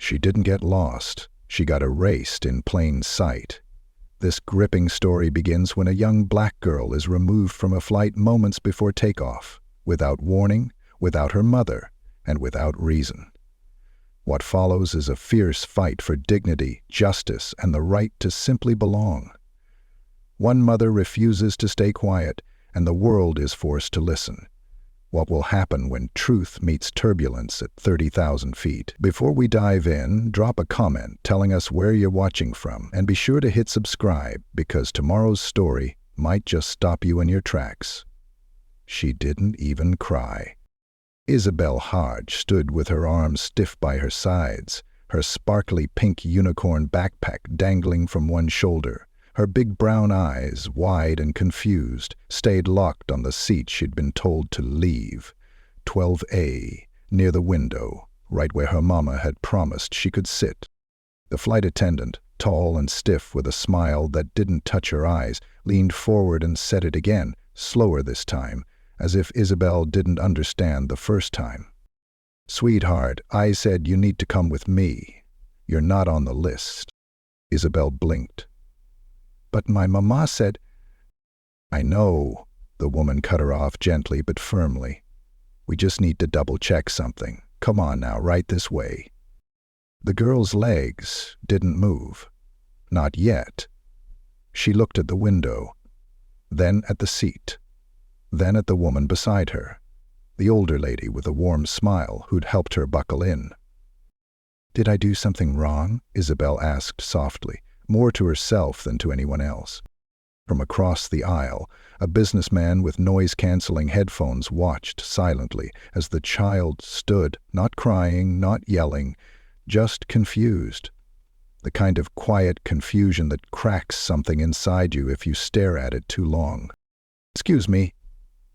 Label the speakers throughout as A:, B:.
A: She didn't get lost. She got erased in plain sight. This gripping story begins when a young black girl is removed from a flight moments before takeoff, without warning, without her mother, and without reason. What follows is a fierce fight for dignity, justice, and the right to simply belong. One mother refuses to stay quiet, and the world is forced to listen. What will happen when truth meets turbulence at 30,000 feet? Before we dive in, drop a comment telling us where you're watching from, and be sure to hit subscribe because tomorrow's story might just stop you in your tracks. She didn't even cry. Isabelle Hodge stood with her arms stiff by her sides, her sparkly pink unicorn backpack dangling from one shoulder. Her big brown eyes, wide and confused, stayed locked on the seat she'd been told to leave. 12A, near the window, right where her mama had promised she could sit. The flight attendant, tall and stiff with a smile that didn't touch her eyes, leaned forward and said it again, slower this time, as if Isabelle didn't understand the first time. "Sweetheart, I said you need to come with me. You're not on the list." Isabelle blinked. "But my mama said—" "I know," the woman cut her off gently but firmly. "We just need to double-check something. Come on now, right this way." The girl's legs didn't move. Not yet. She looked at the window, then at the seat, then at the woman beside her, the older lady with a warm smile who'd helped her buckle in. "Did I do something wrong?" Isabelle asked softly, more to herself than to anyone else. From across the aisle, a businessman with noise-canceling headphones watched silently as the child stood, not crying, not yelling, just confused. The kind of quiet confusion that cracks something inside you if you stare at it too long. "Excuse me,"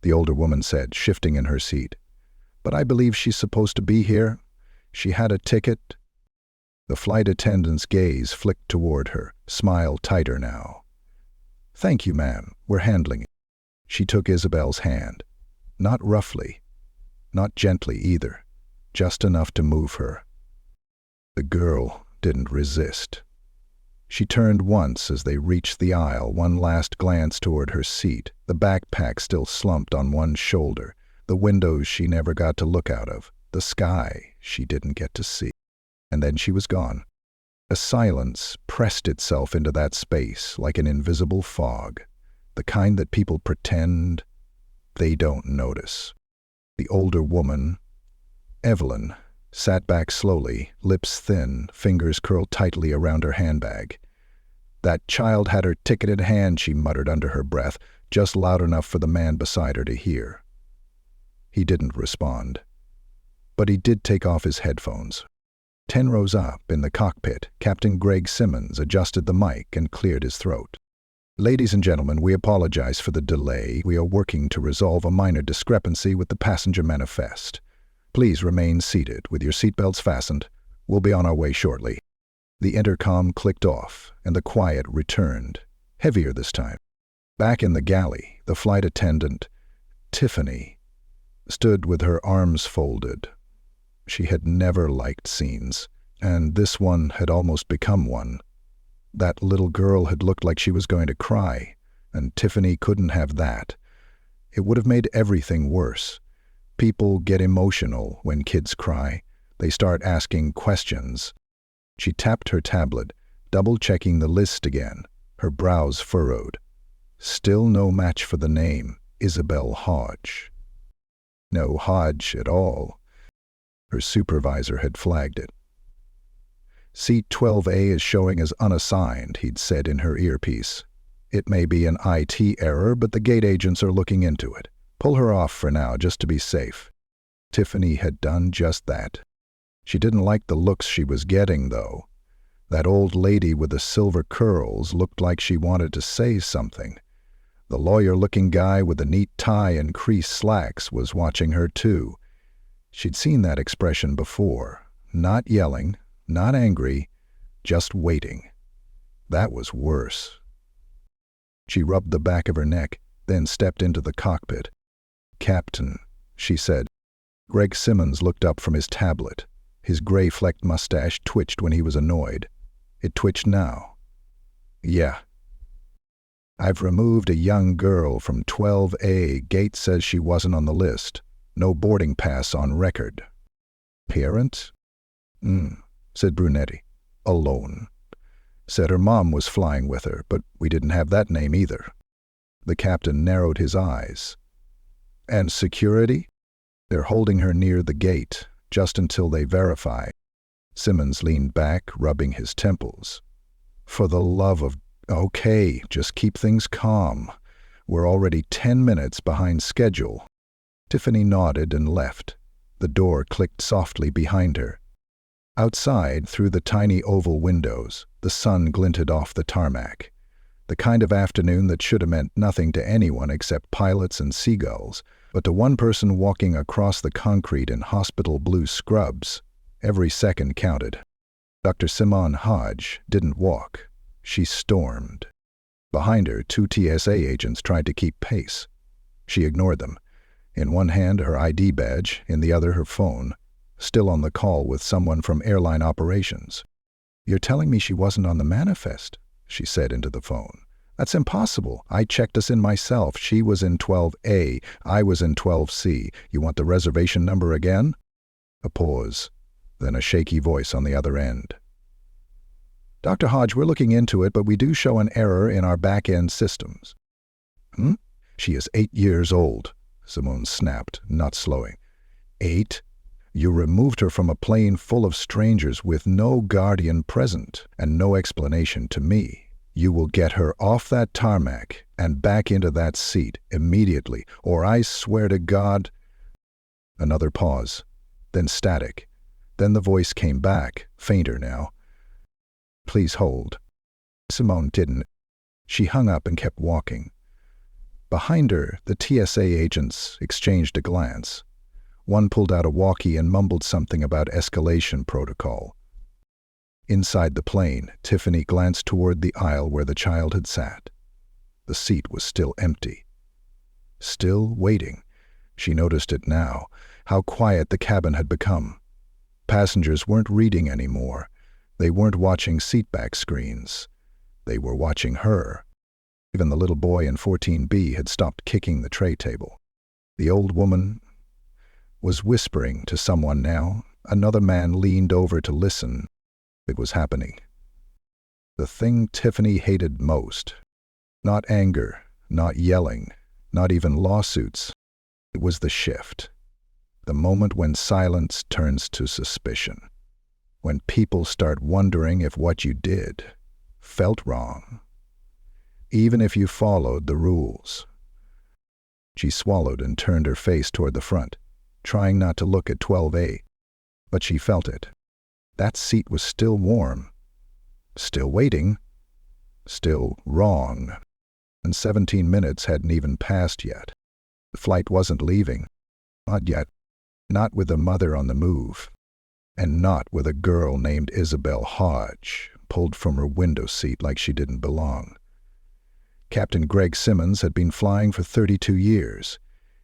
A: the older woman said, shifting in her seat, "but I believe she's supposed to be here. She had a ticket." The flight attendant's gaze flicked toward her, smile tighter now. "Thank you, ma'am. We're handling it." She took Isabelle's hand. Not roughly, not gently either, just enough to move her. The girl didn't resist. She turned once as they reached the aisle, one last glance toward her seat, the backpack still slumped on one shoulder, the windows she never got to look out of, the sky she didn't get to see. And then she was gone. A silence pressed itself into that space like an invisible fog, the kind that people pretend they don't notice. The older woman, Evelyn, sat back slowly, lips thin, fingers curled tightly around her handbag. "That child had her ticket in hand," she muttered under her breath, just loud enough for the man beside her to hear. He didn't respond. But he did take off his headphones. 10 rows up in the cockpit, Captain Greg Simmons adjusted the mic and cleared his throat. "Ladies and gentlemen, we apologize for the delay. We are working to resolve a minor discrepancy with the passenger manifest. Please remain seated with your seatbelts fastened. We'll be on our way shortly." The intercom clicked off, and the quiet returned, heavier this time. Back in the galley, the flight attendant, Tiffany, stood with her arms folded. She had never liked scenes, and this one had almost become one. That little girl had looked like she was going to cry, and Tiffany couldn't have that. It would have made everything worse. People get emotional when kids cry. They start asking questions. She tapped her tablet, double-checking the list again, her brows furrowed. Still no match for the name, Isabelle Hodge. No Hodge at all. Her supervisor had flagged it. "Seat 12A is showing as unassigned," he'd said in her earpiece. "It may be an IT error, but the gate agents are looking into it. Pull her off for now, just to be safe." Tiffany had done just that. She didn't like the looks she was getting, though. That old lady with the silver curls looked like she wanted to say something. The lawyer-looking guy with the neat tie and creased slacks was watching her too. She'd seen that expression before. Not yelling, not angry, just waiting. That was worse. She rubbed the back of her neck, then stepped into the cockpit. "Captain," she said. Greg Simmons looked up from his tablet. His gray-flecked mustache twitched when he was annoyed. It twitched now. "Yeah. I've removed a young girl from 12A. Gate says she wasn't on the list. No boarding pass on record." "Parent?" Said Brunetti. "Alone. Said her mom was flying with her, but we didn't have that name either." The captain narrowed his eyes. "And security?" "They're holding her near the gate, just until they verify." Simmons leaned back, rubbing his temples. "For the love of... Okay, just keep things calm. We're already 10 minutes behind schedule." Tiffany nodded and left. The door clicked softly behind her. Outside, through the tiny oval windows, the sun glinted off the tarmac. The kind of afternoon that should have meant nothing to anyone except pilots and seagulls, but to one person walking across the concrete in hospital blue scrubs, every second counted. Dr. Isabelle Hodge didn't walk. She stormed. Behind her, 2 TSA agents tried to keep pace. She ignored them. In one hand, her ID badge, in the other, her phone, still on the call with someone from airline operations. "You're telling me she wasn't on the manifest?" she said into the phone. "That's impossible. I checked us in myself. She was in 12A. I was in 12C. You want the reservation number again?" A pause, then a shaky voice on the other end. "Dr. Hodge, we're looking into it, but we do show an error in our back-end systems." "She is 8 years old," Simone snapped, not slowing. 8? You removed her from a plane full of strangers with no guardian present and no explanation to me. You will get her off that tarmac and back into that seat immediately, or I swear to God... Another pause, then static. Then the voice came back, fainter now. "Please hold." Simone didn't. She hung up and kept walking. Behind her, the TSA agents exchanged a glance. One pulled out a walkie and mumbled something about escalation protocol. Inside the plane, Tiffany glanced toward the aisle where the child had sat. The seat was still empty. Still waiting. She noticed it now, how quiet the cabin had become. Passengers weren't reading anymore. They weren't watching seatback screens. They were watching her. Even the little boy in 14B had stopped kicking the tray table. The old woman was whispering to someone now. Another man leaned over to listen. It was happening. The thing Tiffany hated most. Not anger, not yelling, not even lawsuits. It was the shift. The moment when silence turns to suspicion. When people start wondering if what you did felt wrong, even if you followed the rules. She swallowed and turned her face toward the front, trying not to look at 12A. But she felt it. That seat was still warm, still waiting, still wrong. And 17 minutes hadn't even passed yet. The flight wasn't leaving. Not yet. Not with a mother on the move. And not with a girl named Isabelle Hodge, pulled from her window seat like she didn't belong. Captain Greg Simmons had been flying for 32 years.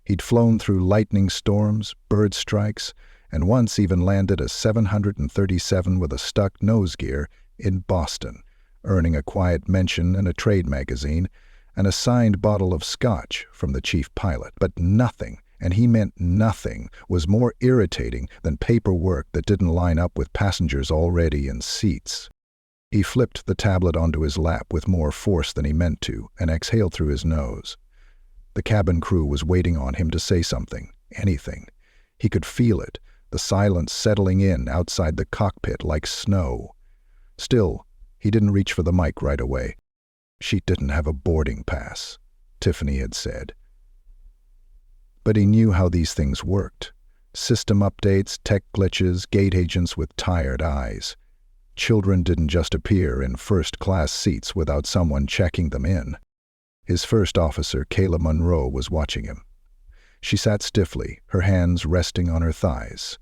A: He'd flown through lightning storms, bird strikes, and once even landed a 737 with a stuck nose gear in Boston, earning a quiet mention in a trade magazine and a signed bottle of scotch from the chief pilot. But nothing, and he meant nothing, was more irritating than paperwork that didn't line up with passengers already in seats. He flipped the tablet onto his lap with more force than he meant to and exhaled through his nose. The cabin crew was waiting on him to say something, anything. He could feel it, the silence settling in outside the cockpit like snow. Still, he didn't reach for the mic right away. She didn't have a boarding pass, Tiffany had said. But he knew how these things worked. System updates, tech glitches, gate agents with tired eyes. Children didn't just appear in first-class seats without someone checking them in. His first officer, Kayla Monroe, was watching him. She sat stiffly, her hands resting on her thighs.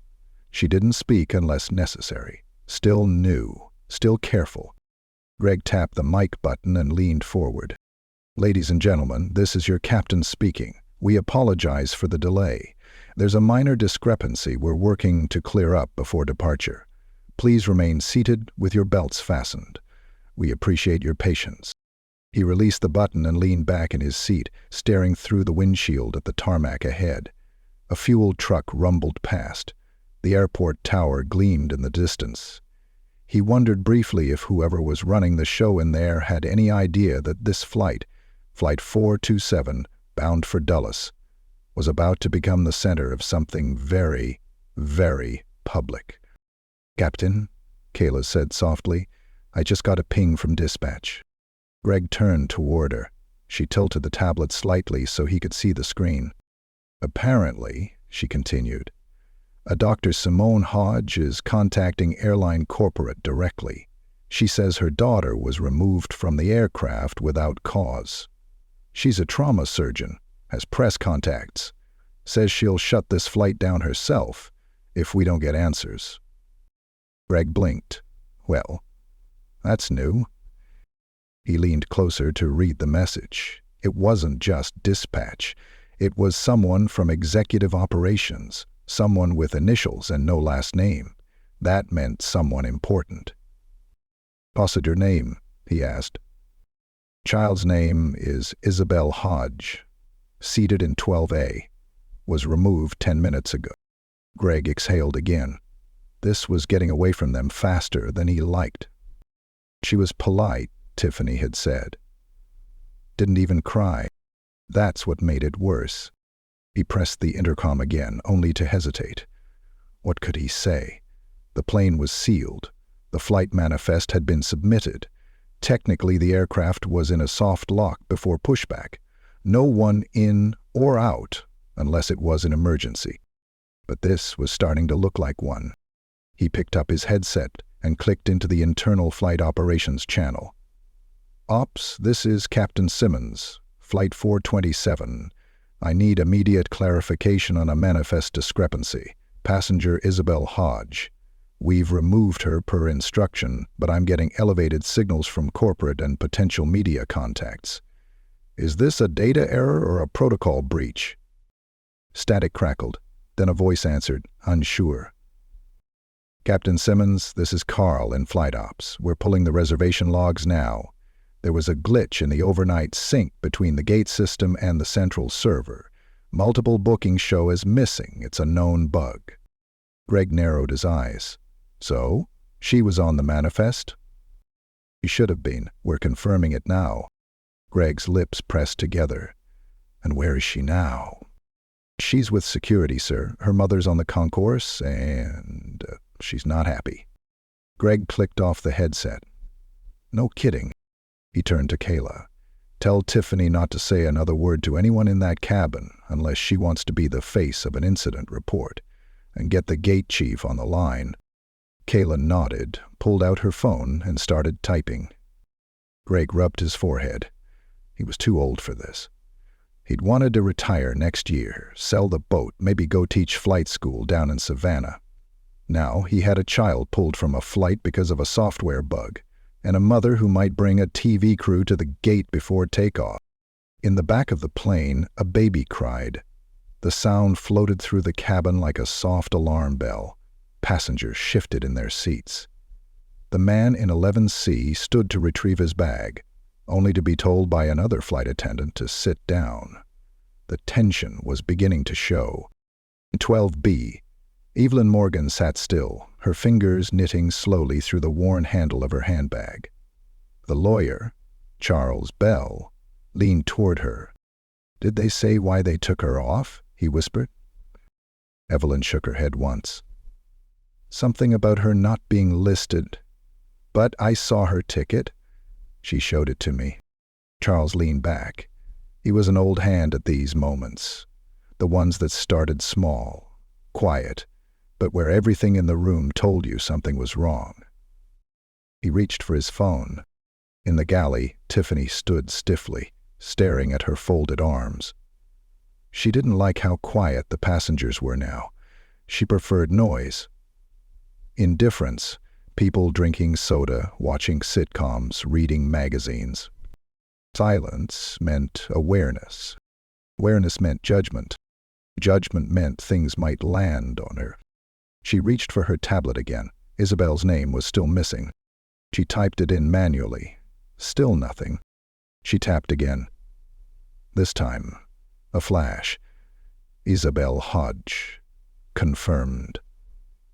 A: She didn't speak unless necessary. Still new, still careful. Greg tapped the mic button and leaned forward. "Ladies and gentlemen, this is your captain speaking. We apologize for the delay. There's a minor discrepancy we're working to clear up before departure. Please remain seated with your belts fastened. We appreciate your patience." He released the button and leaned back in his seat, staring through the windshield at the tarmac ahead. A fuel truck rumbled past. The airport tower gleamed in the distance. He wondered briefly if whoever was running the show in there had any idea that this flight, Flight 427, bound for Dulles, was about to become the center of something very, very public. "Captain," Kayla said softly, "I just got a ping from dispatch." Greg turned toward her. She tilted the tablet slightly so he could see the screen. "Apparently," she continued, "a Dr. Isabelle Hodge is contacting airline corporate directly. She says her daughter was removed from the aircraft without cause. She's a trauma surgeon, has press contacts, says she'll shut this flight down herself if we don't get answers." Greg blinked. "Well, that's new." He leaned closer to read the message. It wasn't just dispatch. It was someone from executive operations, someone with initials and no last name. That meant someone important. "Passenger name?" he asked. "Child's name is Isabelle Hodge. Seated in 12A. Was removed 10 minutes ago." Greg exhaled again. This was getting away from them faster than he liked. "She was polite," Tiffany had said. "Didn't even cry. That's what made it worse." He pressed the intercom again, only to hesitate. What could he say? The plane was sealed. The flight manifest had been submitted. Technically, the aircraft was in a soft lock before pushback. No one in or out unless it was an emergency. But this was starting to look like one. He picked up his headset and clicked into the internal flight operations channel. "Ops, this is Captain Simmons, Flight 427. I need immediate clarification on a manifest discrepancy. Passenger Isabelle Hodge. We've removed her per instruction, but I'm getting elevated signals from corporate and potential media contacts. Is this a data error or a protocol breach?" Static crackled. Then a voice answered, unsure. "Captain Simmons, this is Carl in Flight Ops. We're pulling the reservation logs now. There was a glitch in the overnight sync between the gate system and the central server. Multiple bookings show as missing. It's a known bug." Greg narrowed his eyes. "So? She was on the manifest?" "She should have been. We're confirming it now." Greg's lips pressed together. "And where is she now?" "She's with security, sir. Her mother's on the concourse, and she's not happy." Greg clicked off the headset. "No kidding." He turned to Kayla. "Tell Tiffany not to say another word to anyone in that cabin unless she wants to be the face of an incident report. And get the gate chief on the line." Kayla nodded, pulled out her phone, and started typing. Greg rubbed his forehead. He was too old for this. He'd wanted to retire next year, sell the boat, maybe go teach flight school down in Savannah. Now he had a child pulled from a flight because of a software bug, and a mother who might bring a TV crew to the gate before takeoff. In the back of the plane, a baby cried. The sound floated through the cabin like a soft alarm bell. Passengers shifted in their seats. The man in 11C stood to retrieve his bag, only to be told by another flight attendant to sit down. The tension was beginning to show. In 12B, Evelyn Morgan sat still, her fingers knitting slowly through the worn handle of her handbag. The lawyer, Charles Bell, leaned toward her. "Did they say why they took her off?" he whispered. Evelyn shook her head once. "Something about her not being listed. But I saw her ticket. She showed it to me." Charles leaned back. He was an old hand at these moments, the ones that started small, quiet, but where everything in the room told you something was wrong. He reached for his phone. In the galley, Tiffany stood stiffly, staring at her folded arms. She didn't like how quiet the passengers were now. She preferred noise. Indifference, people drinking soda, watching sitcoms, reading magazines. Silence meant awareness. Awareness meant judgment. Judgment meant things might land on her. She reached for her tablet again. Isabelle's name was still missing. She typed it in manually. Still nothing. She tapped again. This time, a flash. Isabelle Hodge. Confirmed.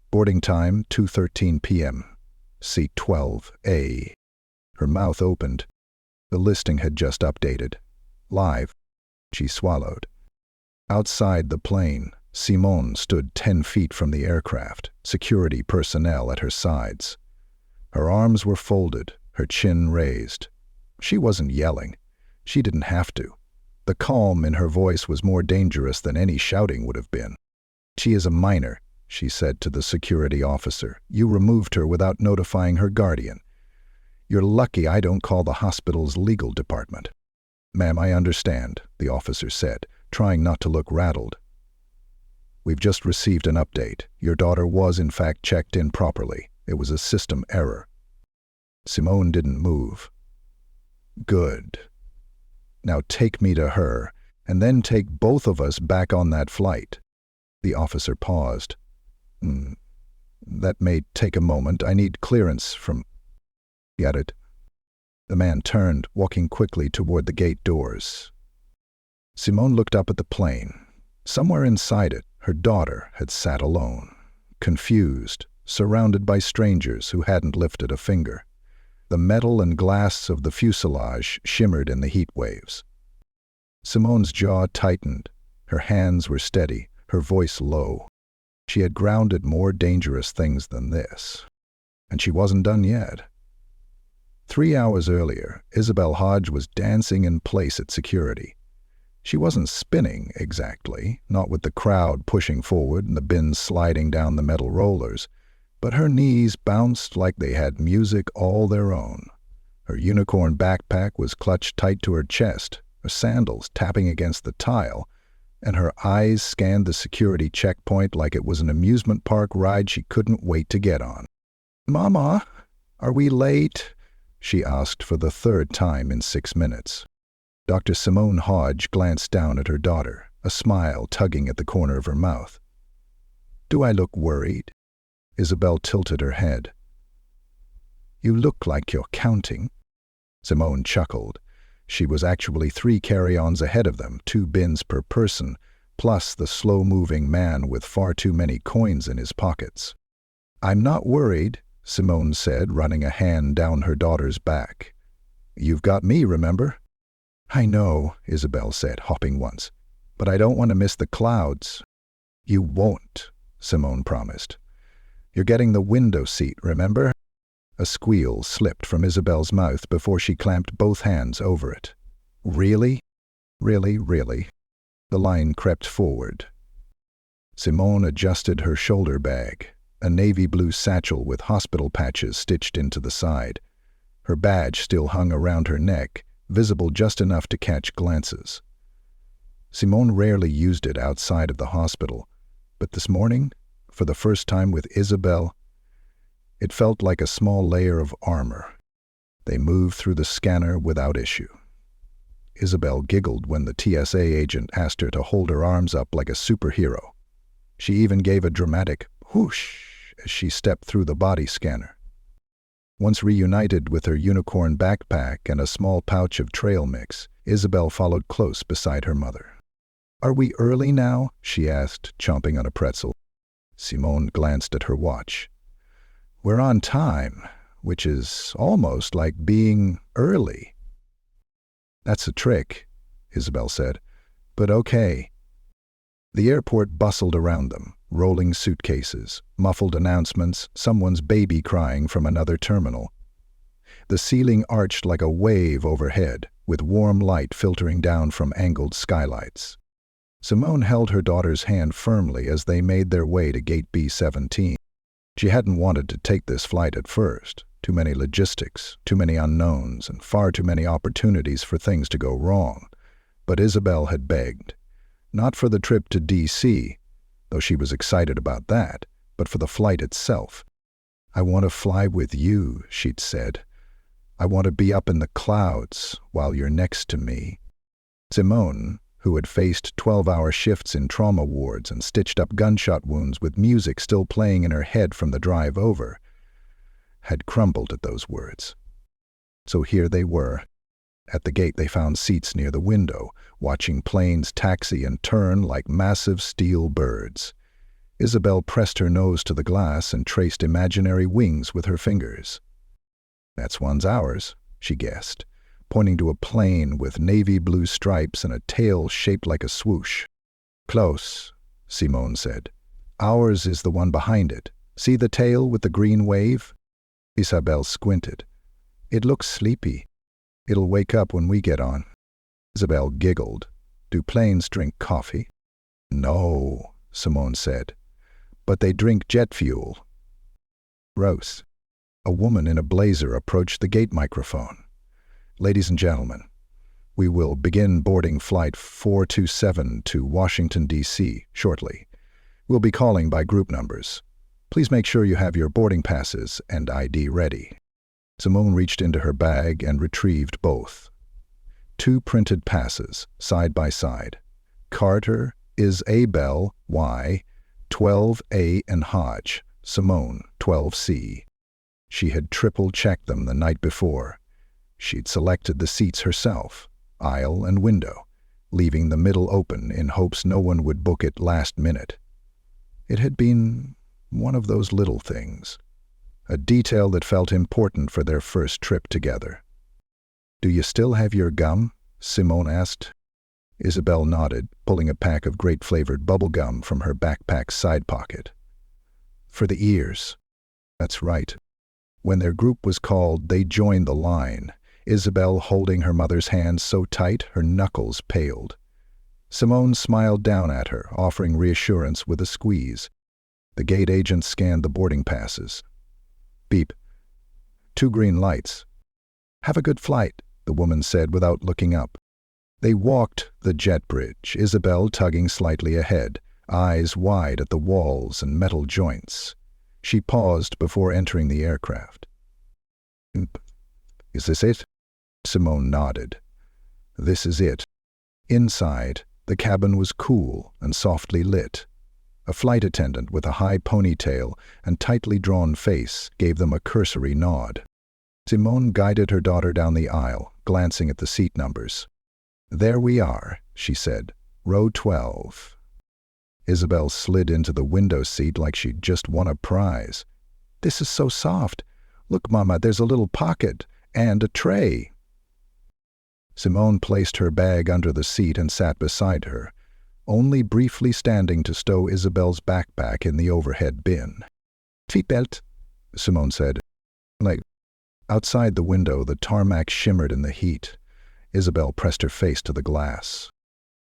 A: Boarding time, 2:13 p.m. Seat 12A. Her mouth opened. The listing had just updated. Live. She swallowed. Outside the plane, Simone stood 10 feet from the aircraft, security personnel at her sides. Her arms were folded, her chin raised. She wasn't yelling. She didn't have to. The calm in her voice was more dangerous than any shouting would have been. "She is a minor," she said to the security officer. "You removed her without notifying her guardian. You're lucky I don't call the hospital's legal department." "Ma'am, I understand," the officer said, trying not to look rattled. "We've just received an update. Your daughter was in fact checked in properly. It was a system error." Simone didn't move. "Good. Now take me to her, and then take both of us back on that flight." The officer paused. That may take a moment. I need clearance from—" He added. The man turned, walking quickly toward the gate doors. Simone looked up at the plane. Somewhere inside it, her daughter had sat alone, confused, surrounded by strangers who hadn't lifted a finger. The metal and glass of the fuselage shimmered in the heat waves. Simone's jaw tightened. Her hands were steady, her voice low. She had grounded more dangerous things than this. And she wasn't done yet. 3 hours earlier, Isabelle Hodge was dancing in place at security. She wasn't spinning exactly, not with the crowd pushing forward and the bins sliding down the metal rollers, but her knees bounced like they had music all their own. Her unicorn backpack was clutched tight to her chest, her sandals tapping against the tile, and her eyes scanned the security checkpoint like it was an amusement park ride she couldn't wait to get on. "Mama, are we late?" she asked for the 3rd time in 6 minutes. Dr. Simone Hodge glanced down at her daughter, a smile tugging at the corner of her mouth. "Do I look worried?" Isabelle tilted her head. "You look like you're counting." Simone chuckled. She was actually 3 carry-ons ahead of them, 2 bins per person, plus the slow-moving man with far too many coins in his pockets. "I'm not worried," Simone said, running a hand down her daughter's back. "You've got me, remember?" "I know," Isabelle said, hopping once, "but I don't want to miss the clouds." "You won't," Simone promised. "You're getting the window seat, remember?" A squeal slipped from Isabelle's mouth before she clamped both hands over it. "Really? Really, really?" The line crept forward. Simone adjusted her shoulder bag, a navy blue satchel with hospital patches stitched into the side. Her badge still hung around her neck, visible just enough to catch glances. Simone rarely used it outside of the hospital, but this morning, for the first time with Isabelle, it felt like a small layer of armor. They moved through the scanner without issue. Isabelle giggled when the TSA agent asked her to hold her arms up like a superhero. She even gave a dramatic whoosh as she stepped through the body scanner. Once reunited with her unicorn backpack and a small pouch of trail mix, Isabelle followed close beside her mother. "Are we early now?" she asked, chomping on a pretzel. Simone glanced at her watch. "We're on time, which is almost like being early." "That's a trick," Isabelle said, "but okay." The airport bustled around them, rolling suitcases, muffled announcements, someone's baby crying from another terminal. The ceiling arched like a wave overhead, with warm light filtering down from angled skylights. Simone held her daughter's hand firmly as they made their way to gate B-17. She hadn't wanted to take this flight at first. Too many logistics, too many unknowns, and far too many opportunities for things to go wrong. But Isabelle had begged. Not for the trip to D.C., though she was excited about that, but for the flight itself. "I want to fly with you," she'd said. "I want to be up in the clouds while you're next to me." Simone, who had faced 12-hour shifts in trauma wards and stitched up gunshot wounds with music still playing in her head from the drive over, had crumbled at those words. So here they were. At the gate they found seats near the window, watching planes taxi and turn like massive steel birds. Isabelle pressed her nose to the glass and traced imaginary wings with her fingers. "That's one's ours," she guessed, pointing to a plane with navy blue stripes and a tail shaped like a swoosh. "Close," Simone said. "Ours is the one behind it. See the tail with the green wave?" Isabelle squinted. "It looks sleepy. It'll wake up when we get on." Isabelle giggled. "Do planes drink coffee?" "No," Simone said. "But they drink jet fuel." Gross. A woman in a blazer approached the gate microphone. "Ladies and gentlemen, we will begin boarding Flight 427 to Washington, D.C. shortly. We'll be calling by group numbers. Please make sure you have your boarding passes and ID ready." Simone reached into her bag and retrieved both. 2 printed passes, side by side. Carter, Isabelle, Y, 12A, and Hodge, Simone, 12C. She had triple-checked them the night before. She'd selected the seats herself, aisle and window, leaving the middle open in hopes no one would book it last minute. It had been one of those little things, a detail that felt important for their first trip together. "Do you still have your gum?" Simone asked. Isabelle nodded, pulling a pack of grape-flavored bubble gum from her backpack's side pocket. "For the ears." "That's right." When their group was called, they joined the line, Isabelle holding her mother's hand so tight her knuckles paled. Simone smiled down at her, offering reassurance with a squeeze. The gate agent scanned the boarding passes. Beep. 2 green lights. "Have a good flight," the woman said without looking up. They walked the jet bridge, Isabelle tugging slightly ahead, eyes wide at the walls and metal joints. She paused before entering the aircraft. "Is this it?" Simone nodded. "This is it." Inside, the cabin was cool and softly lit. A flight attendant with a high ponytail and tightly drawn face gave them a cursory nod. Simone guided her daughter down the aisle, glancing at the seat numbers. "There we are," she said. "Row 12. Isabelle slid into the window seat like she'd just won a prize. "This is so soft. Look, Mama, there's a little pocket and a tray." Simone placed her bag under the seat and sat beside her, only briefly standing to stow Isabelle's backpack in the overhead bin. "Seatbelt," Simone said. Outside the window, the tarmac shimmered in the heat. Isabelle pressed her face to the glass.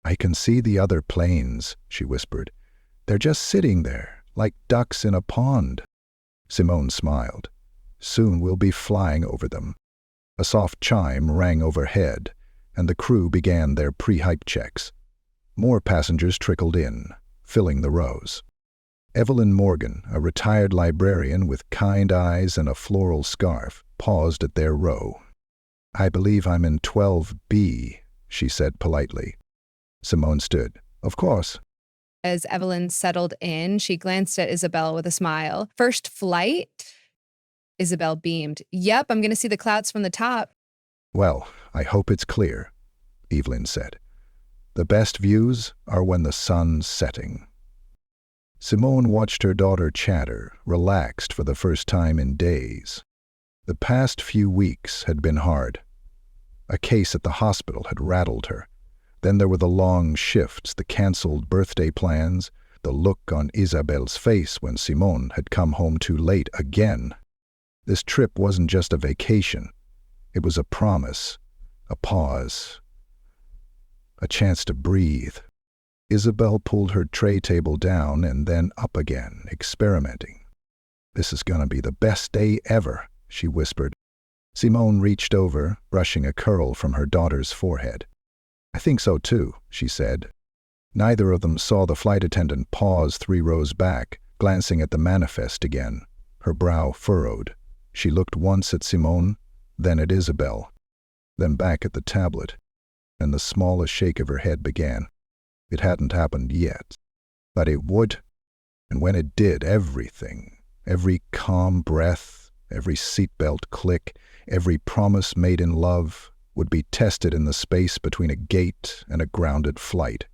A: "I can see the other planes," she whispered. "They're just sitting there, like ducks in a pond." Simone smiled. "Soon we'll be flying over them." A soft chime rang overhead, and the crew began their pre-hype checks. More passengers trickled in, filling the rows. Evelyn Morgan, a retired librarian with kind eyes and a floral scarf, paused at their row. "I believe I'm in 12B, she said politely. Simone stood. "Of course."
B: As Evelyn settled in, she glanced at Isabelle with a smile. "First flight?" Isabelle beamed. "Yep, I'm going to see the clouds from the top."
A: "Well, I hope it's clear," Evelyn said. "The best views are when the sun's setting." Simone watched her daughter chatter, relaxed for the first time in days. The past few weeks had been hard. A case at the hospital had rattled her. Then there were the long shifts, the cancelled birthday plans, the look on Isabelle's face when Simone had come home too late again. This trip wasn't just a vacation. It was a promise, a pause, a chance to breathe. Isabelle pulled her tray table down and then up again, experimenting. "This is gonna be the best day ever," she whispered. Simone reached over, brushing a curl from her daughter's forehead. "I think so too," she said. Neither of them saw the flight attendant pause 3 rows back, glancing at the manifest again, her brow furrowed. She looked once at Simone, then at Isabelle, then back at the tablet. and the smallest shake of her head began. It hadn't happened yet, but it would. And when it did, everything, every calm breath, every seatbelt click, every promise made in love, would be tested in the space between a gate and a grounded flight.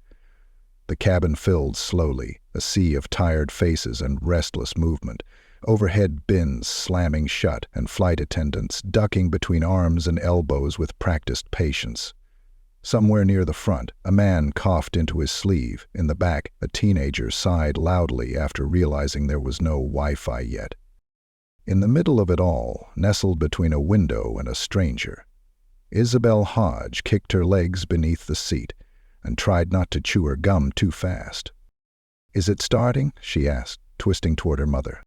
A: The cabin filled slowly, a sea of tired faces and restless movement, overhead bins slamming shut and flight attendants ducking between arms and elbows with practiced patience. Somewhere near the front, a man coughed into his sleeve. In the back, a teenager sighed loudly after realizing there was no Wi-Fi yet. In the middle of it all, nestled between a window and a stranger, Isabelle Hodge kicked her legs beneath the seat and tried not to chew her gum too fast. "Is it starting?" she asked, twisting toward her mother.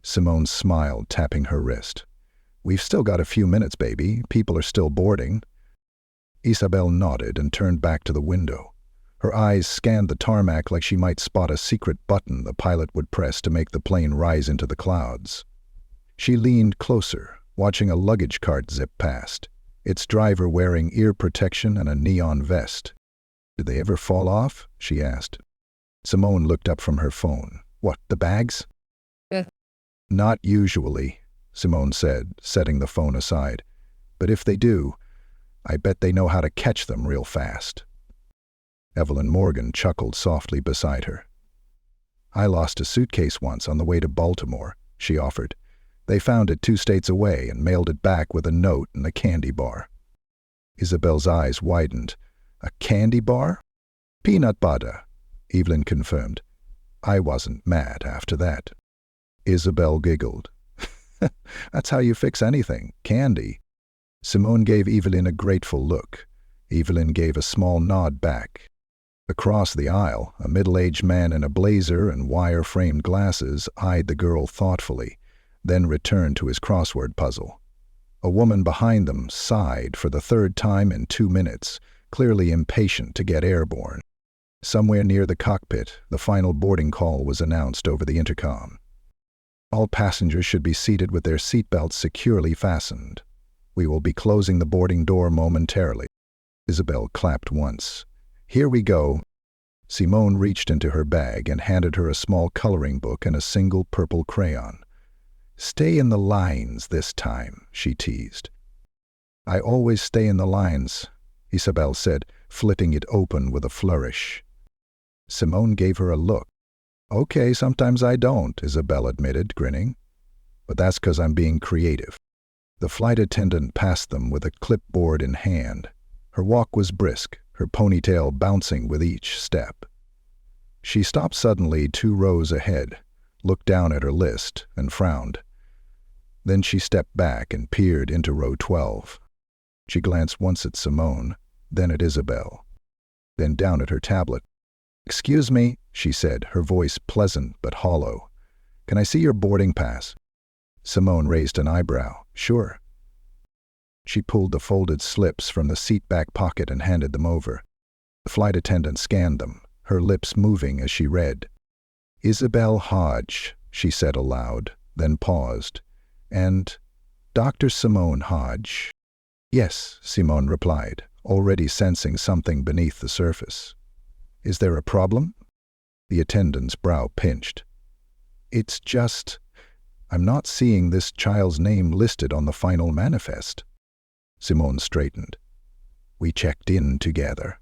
A: Simone smiled, tapping her wrist. "We've still got a few minutes, baby. People are still boarding." Isabelle nodded and turned back to the window. Her eyes scanned the tarmac like she might spot a secret button the pilot would press to make the plane rise into the clouds. She leaned closer, watching a luggage cart zip past, its driver wearing ear protection and a neon vest. "Did they ever fall off?" she asked. Simone looked up from her phone. "What, the bags?" "Not usually," Simone said, setting the phone aside. "But if they do, I bet they know how to catch them real fast." Evelyn Morgan chuckled softly beside her. "I lost a suitcase once on the way to Baltimore," she offered. "They found it 2 states away and mailed it back with a note and a candy bar." Isabelle's eyes widened. "A candy bar?" "Peanut butter," Evelyn confirmed. I wasn't mad after that. Isabelle giggled. "That's how you fix anything, candy." Simone gave Evelyn a grateful look. Evelyn gave a small nod back. Across the aisle, a middle-aged man in a blazer and wire-framed glasses eyed the girl thoughtfully, then returned to his crossword puzzle. A woman behind them sighed for the 3rd time in 2 minutes, clearly impatient to get airborne. Somewhere near the cockpit, the final boarding call was announced over the intercom. "All passengers should be seated with their seatbelts securely fastened. We will be closing the boarding door momentarily." Isabelle clapped once. "Here we go." Simone reached into her bag and handed her a small coloring book and a single purple crayon. "Stay in the lines this time," she teased. "I always stay in the lines," Isabelle said, flipping it open with a flourish. Simone gave her a look. "Okay, sometimes I don't," Isabelle admitted, grinning. "But that's 'cause I'm being creative." The flight attendant passed them with a clipboard in hand. Her walk was brisk, her ponytail bouncing with each step. She stopped suddenly 2 rows ahead, looked down at her list, and frowned. Then she stepped back and peered into row 12. She glanced once at Simone, then at Isabelle, then down at her tablet. "Excuse me," she said, her voice pleasant but hollow. "Can I see your boarding pass?" Simone raised an eyebrow. "Sure." She pulled the folded slips from the seat back pocket and handed them over. The flight attendant scanned them, her lips moving as she read. "Isabelle Hodge," she said aloud, then paused. "And Dr. Simone Hodge?" "Yes," Simone replied, already sensing something beneath the surface. "Is there a problem?" The attendant's brow pinched. "It's just, I'm not seeing this child's name listed on the final manifest." Simone straightened. "We checked in together.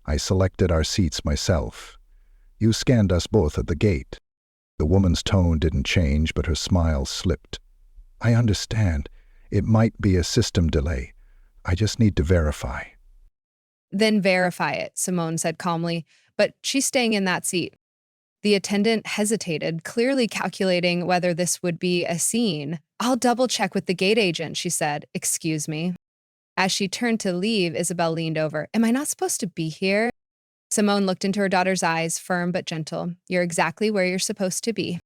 A: I selected our seats myself. You scanned us both at the gate." The woman's tone didn't change, but her smile slipped. "I understand. It might be a system delay. I just need to verify."
B: "Then verify it," Simone said calmly, "but she's staying in that seat." The attendant hesitated, clearly calculating whether this would be a scene. "I'll double-check with the gate agent," she said. "Excuse me." As she turned to leave, Isabelle leaned over. "Am I not supposed to be here?" Simone looked into her daughter's eyes, firm but gentle. "You're exactly where you're supposed to be."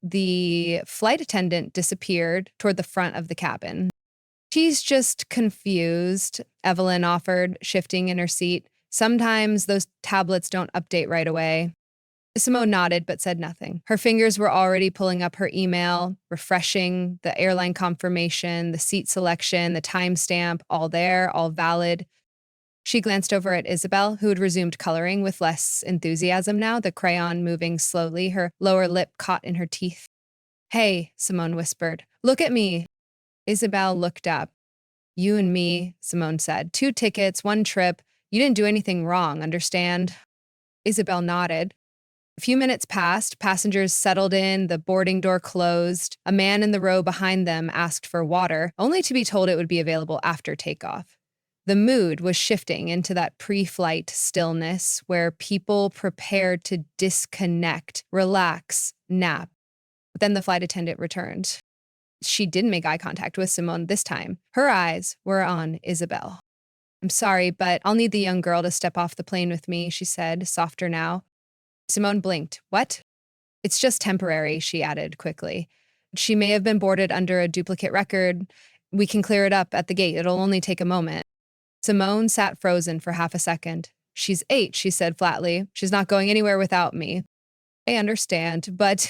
B: The flight attendant disappeared toward the front of the cabin. "She's just confused," Evelyn offered, shifting in her seat. "Sometimes those tablets don't update right away." Simone nodded but said nothing. Her fingers were already pulling up her email, refreshing the airline confirmation, the seat selection, the timestamp, all there, all valid. She glanced over at Isabelle, who had resumed coloring with less enthusiasm now, the crayon moving slowly, her lower lip caught in her teeth. Hey, Simone whispered. Look at me. Isabelle looked up. You and me, Simone said. 2 tickets, 1 trip. You didn't do anything wrong, understand? Isabelle nodded. A few minutes passed, passengers settled in, the boarding door closed. A man in the row behind them asked for water, only to be told it would be available after takeoff. The mood was shifting into that pre-flight stillness where people prepared to disconnect, relax, nap. But then the flight attendant returned. She didn't make eye contact with Simone this time. Her eyes were on Isabelle. I'm sorry, but I'll need the young girl to step off the plane with me, she said, softer now. Simone blinked. What? It's just temporary, she added quickly. She may have been boarded under a duplicate record. We can clear it up at the gate. It'll only take a moment. Simone sat frozen for half a second. She's 8, she said flatly. She's not going anywhere without me. I understand, but...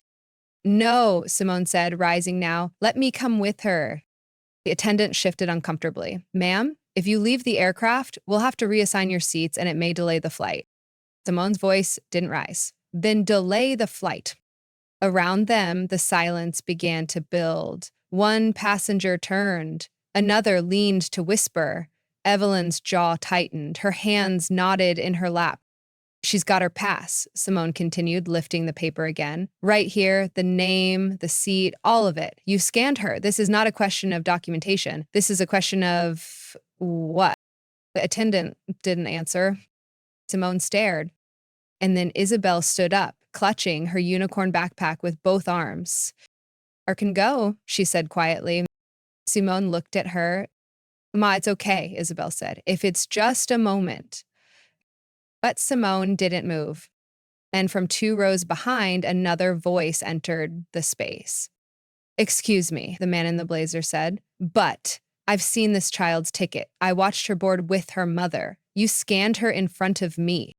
B: No, Simone said, rising now. Let me come with her. The attendant shifted uncomfortably. Ma'am, if you leave the aircraft, we'll have to reassign your seats and it may delay the flight. Simone's voice didn't rise. Then delay the flight. Around them, the silence began to build. One passenger turned. Another leaned to whisper. Evelyn's jaw tightened. Her hands knotted in her lap. She's got her pass, Simone continued, lifting the paper again. Right here, the name, the seat, all of it. You scanned her. This is not a question of documentation. This is a question of what? The attendant didn't answer. Simone stared. And then Isabelle stood up, clutching her unicorn backpack with both arms. I can go, she said quietly. Simone looked at her. Ma, it's okay, Isabelle said. If it's just a moment. But Simone didn't move. And from 2 rows behind, another voice entered the space. Excuse me, the man in the blazer said, but I've seen this child's ticket. I watched her board with her mother. You scanned her in front of me.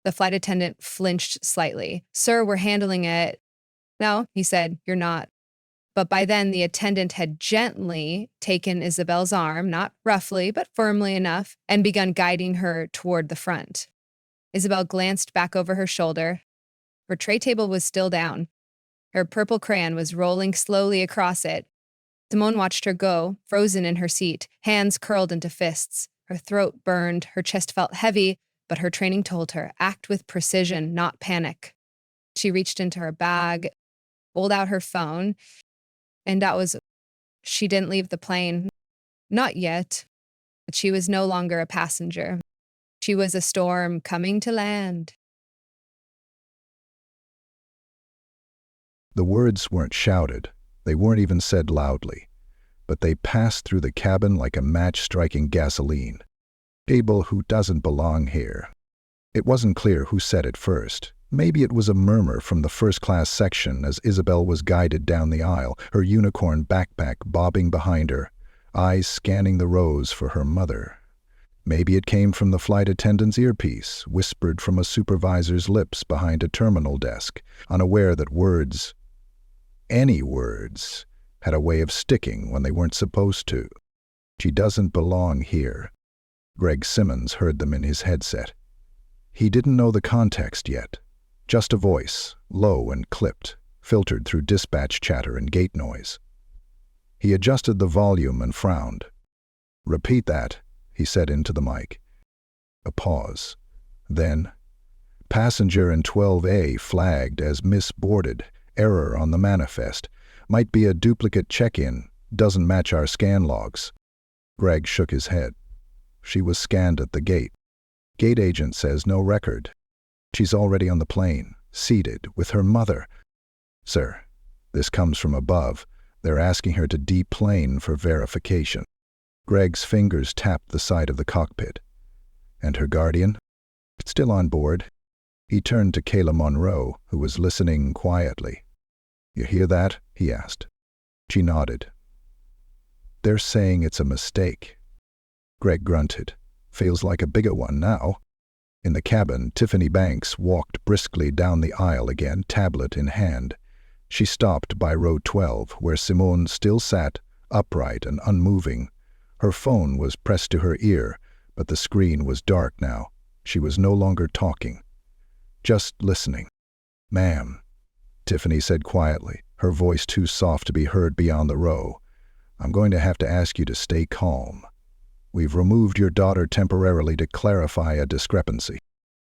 B: The flight attendant flinched slightly. Sir, we're handling it. No, he said, you're not. But by then, the attendant had gently taken Isabelle's arm, not roughly, but firmly enough, and begun guiding her toward the front. Isabelle glanced back over her shoulder. Her tray table was still down. Her purple crayon was rolling slowly across it. Simone watched her go, frozen in her seat, hands curled into fists. Her throat burned, her chest felt heavy, but her training told her, act with precision, not panic. She reached into her bag, pulled out her phone, and she didn't leave the plane. Not yet. But she was no longer a passenger. She was a storm coming to land.
A: The words weren't shouted. They weren't even said loudly. But they passed through the cabin like a match striking gasoline. People who doesn't belong here. It wasn't clear who said it first. Maybe it was a murmur from the first-class section as Isabelle was guided down the aisle, her unicorn backpack bobbing behind her, eyes scanning the rows for her mother. Maybe it came from the flight attendant's earpiece, whispered from a supervisor's lips behind a terminal desk, unaware that words, any words, had a way of sticking when they weren't supposed to. She doesn't belong here. Greg Simmons heard them in his headset. He didn't know the context yet. Just a voice, low and clipped, filtered through dispatch chatter and gate noise. He adjusted the volume and frowned. Repeat that, he said into the mic. A pause. Then, passenger in 12A flagged as misboarded, error on the manifest, might be a duplicate check-in, doesn't match our scan logs. Greg shook his head. She was scanned at the gate. Gate agent says no record. She's already on the plane, seated, with her mother. Sir, this comes from above. They're asking her to deplane for verification. Greg's fingers tapped the side of the cockpit. And her guardian? Still on board. He turned to Kayla Monroe, who was listening quietly. You hear that? He asked. She nodded. They're saying it's a mistake. Greg grunted. Feels like a bigger one now. In the cabin, Tiffany Banks walked briskly down the aisle again, tablet in hand. She stopped by row 12, where Simone still sat, upright and unmoving. Her phone was pressed to her ear, But the screen was dark now. She was no longer talking, just listening. "Ma'am," Tiffany said quietly, her voice too soft to be heard beyond the row, "I'm going to have to ask you to stay calm. We've removed your daughter temporarily to clarify a discrepancy."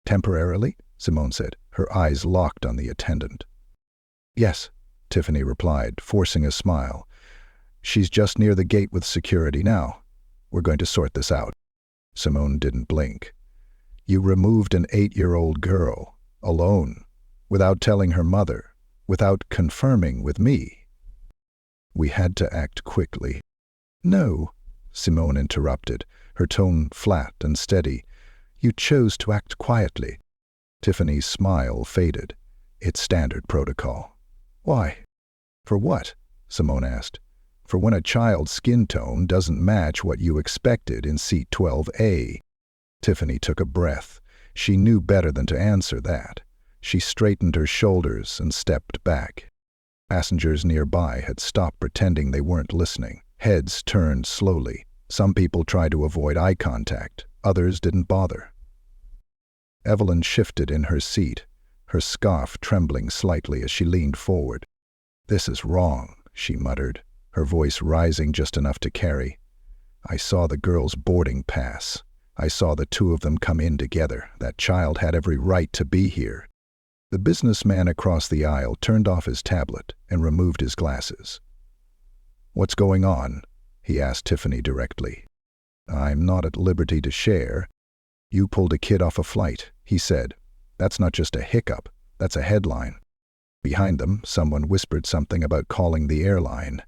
A: "Temporarily?" Simone said, her eyes locked on the attendant. "Yes," Tiffany replied, forcing a smile. "She's just near the gate with security now. We're going to sort this out." Simone didn't blink. "You removed an 8-year-old girl, alone, without telling her mother, without confirming with me." "We had to act quickly." "No," Simone interrupted, her tone flat and steady. "You chose to act quietly." Tiffany's smile faded. "It's standard protocol." "Why?" "For what?" Simone asked. "For when a child's skin tone doesn't match what you expected in seat 12A. Tiffany took a breath. She knew better than to answer that. She straightened her shoulders and stepped back. Passengers nearby had stopped pretending they weren't listening. Heads turned slowly. Some people tried to avoid eye contact. Others didn't bother. Evelyn shifted in her seat, her scarf trembling slightly as she leaned forward. "This is wrong," she muttered, her voice rising just enough to carry. "I saw the girls' boarding pass. I saw the two of them come in together. That child had every right to be here." The businessman across the aisle turned off his tablet and removed his glasses. "What's going on?" he asked Tiffany directly. "I'm not at liberty to share." "You pulled a kid off a flight," he said. "That's not just a hiccup, that's a headline." Behind them, someone whispered something about calling the airline.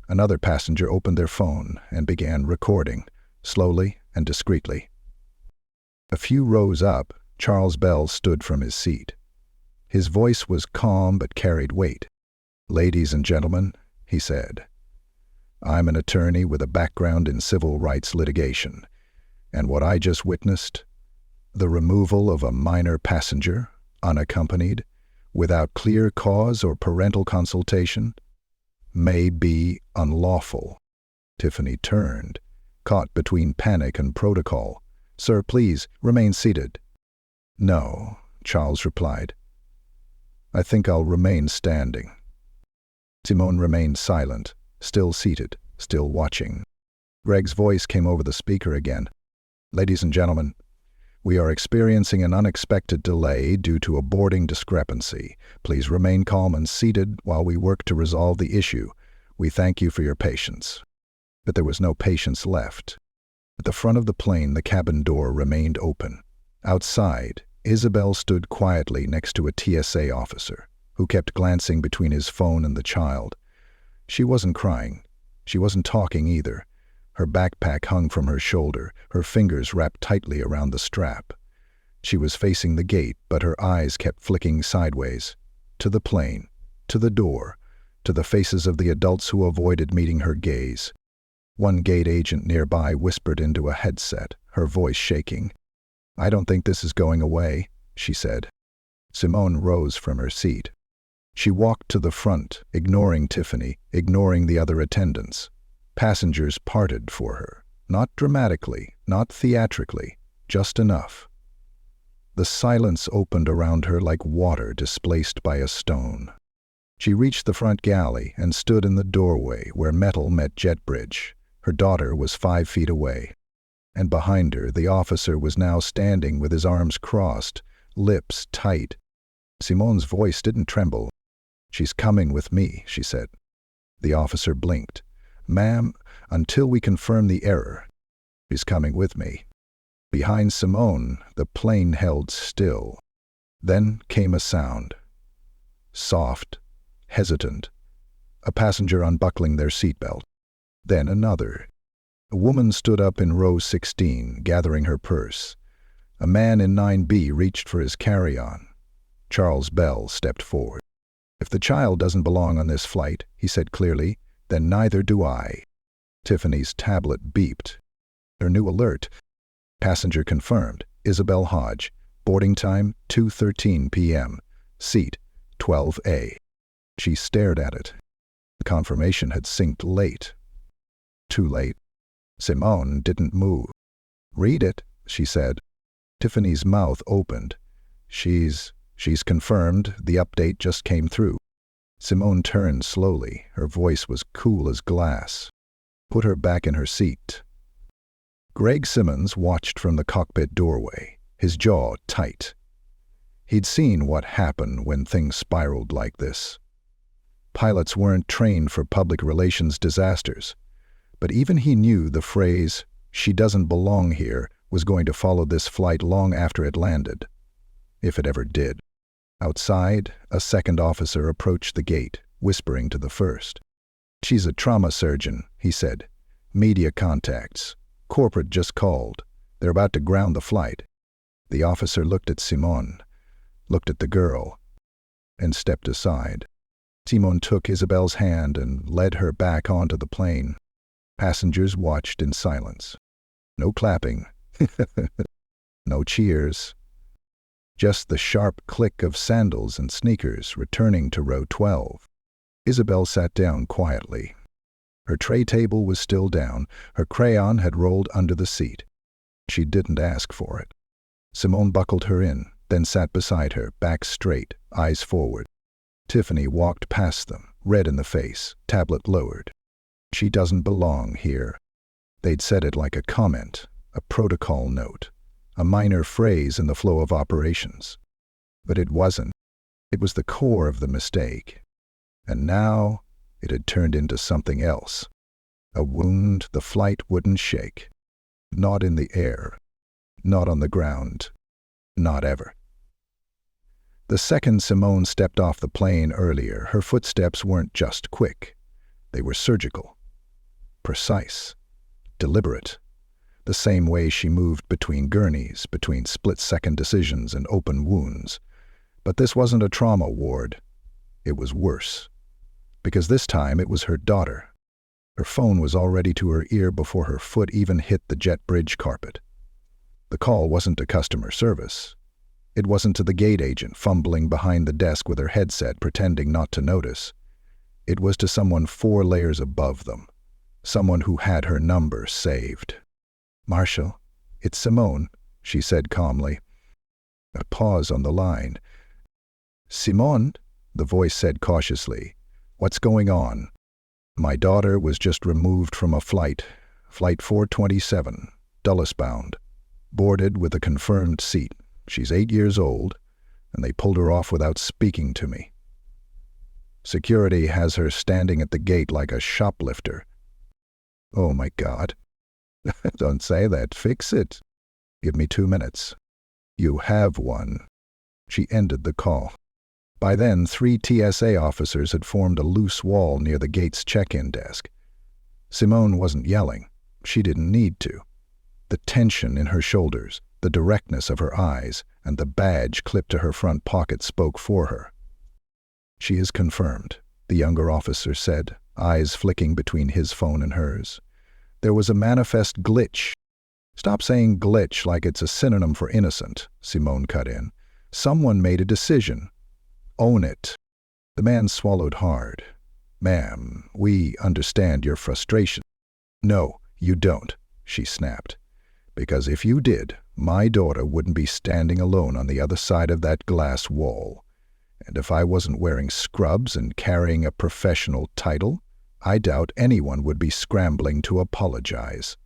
A: Another passenger opened their phone and began recording, slowly and discreetly. A few rows up, Charles Bell stood from his seat. His voice was calm but carried weight. "Ladies and gentlemen," he said, "I'm an attorney with a background in civil rights litigation, and what I just witnessed, the removal of a minor passenger, unaccompanied, without clear cause or parental consultation, may be unlawful." Tiffany turned, caught between panic and protocol. "Sir, please, remain seated." "No," Charles replied. "I think I'll remain standing." Simone remained silent, still seated, still watching. Greg's voice came over the speaker again. "Ladies and gentlemen, we are experiencing an unexpected delay due to a boarding discrepancy. Please remain calm and seated while we work to resolve the issue. We thank you for your patience." But there was no patience left. At the front of the plane, the cabin door remained open. Outside, Isabelle stood quietly next to a TSA officer, who kept glancing between his phone and the child. She wasn't crying. She wasn't talking either. Her backpack hung from her shoulder, her fingers wrapped tightly around the strap. She was facing the gate, but her eyes kept flicking sideways, to the plane, to the door, to the faces of the adults who avoided meeting her gaze. One gate agent nearby whispered into a headset, her voice shaking. "I don't think this is going away," she said. Simone rose from her seat. She walked to the front, ignoring Tiffany, ignoring the other attendants. Passengers parted for her, not dramatically, not theatrically, just enough. The silence opened around her like water displaced by a stone. She reached the front galley and stood in the doorway where metal met jet bridge. Her daughter was 5 feet away. And behind her, the officer was now standing with his arms crossed, lips tight. Simone's voice didn't tremble. "She's coming with me," she said. The officer blinked. "Ma'am, until we confirm the error, she's coming with me." Behind Simone, the plane held still. Then came a sound. Soft, hesitant. A passenger unbuckling their seatbelt. Then another. A woman stood up in row 16, gathering her purse. A man in 9B reached for his carry-on. Charles Bell stepped forward. "If the child doesn't belong on this flight," he said clearly, "then neither do I." Tiffany's tablet beeped. Her new alert. Passenger confirmed. Isabelle Hodge. Boarding time 2:13 p.m. Seat 12A. She stared at it. The confirmation had synced late. Too late. Simone didn't move. "Read it," she said. Tiffany's mouth opened. She's confirmed. The update just came through." Simone turned slowly. Her voice was cool as glass. "Put her back in her seat." Greg Simmons watched from the cockpit doorway, his jaw tight. He'd seen what happened when things spiraled like this. Pilots weren't trained for public relations disasters, but even he knew the phrase, "she doesn't belong here," was going to follow this flight long after it landed, if it ever did. Outside, a second officer approached the gate, whispering to the first. "She's a trauma surgeon," he said. "Media contacts. Corporate just called. They're about to ground the flight." The officer looked at Simone, looked at the girl, and stepped aside. Simone took Isabelle's hand and led her back onto the plane. Passengers watched in silence. No clapping. No cheers. Just the sharp click of sandals and sneakers returning to row 12. Isabelle sat down quietly. Her tray table was still down. Her crayon had rolled under the seat. She didn't ask for it. Simone buckled her in, then sat beside her, back straight, eyes forward. Tiffany walked past them, red in the face, tablet lowered. "She doesn't belong here." They'd said it like a comment, a protocol note, a minor phrase in the flow of operations. But it wasn't. It was the core of the mistake. And now it had turned into something else. A wound the flight wouldn't shake. Not in the air. Not on the ground. Not ever. The second Simone stepped off the plane earlier, her footsteps weren't just quick. They were surgical. Precise. Deliberate. The same way she moved between gurneys, between split-second decisions and open wounds. But this wasn't a trauma ward. It was worse. Because this time it was her daughter. Her phone was already to her ear before her foot even hit the jet bridge carpet. The call wasn't to customer service. It wasn't to the gate agent fumbling behind the desk with her headset pretending not to notice. It was to someone 4 layers above them. Someone who had her number saved. "Marshall, it's Simone," she said calmly. A pause on the line. "Simone," the voice said cautiously, "what's going on?" "My daughter was just removed from a flight 427, Dulles bound, boarded with a confirmed seat. She's 8 years old, and they pulled her off without speaking to me. Security has her standing at the gate like a shoplifter." "Oh my God." "Don't say that. Fix it. Give me 2 minutes." "You have one." She ended the call. By then, 3 TSA officers had formed a loose wall near the gate's check-in desk. Simone wasn't yelling. She didn't need to. The tension in her shoulders, the directness of her eyes, and the badge clipped to her front pocket spoke for her. "She is confirmed," the younger officer said, eyes flicking between his phone and hers. "There was a manifest glitch." "Stop saying glitch like it's a synonym for innocent," Simone cut in. "Someone made a decision. Own it." The man swallowed hard. "Ma'am, we understand your frustration." "No, you don't," she snapped. "Because if you did, my daughter wouldn't be standing alone on the other side of that glass wall. And if I wasn't wearing scrubs and carrying a professional title, I doubt anyone would be scrambling to apologize."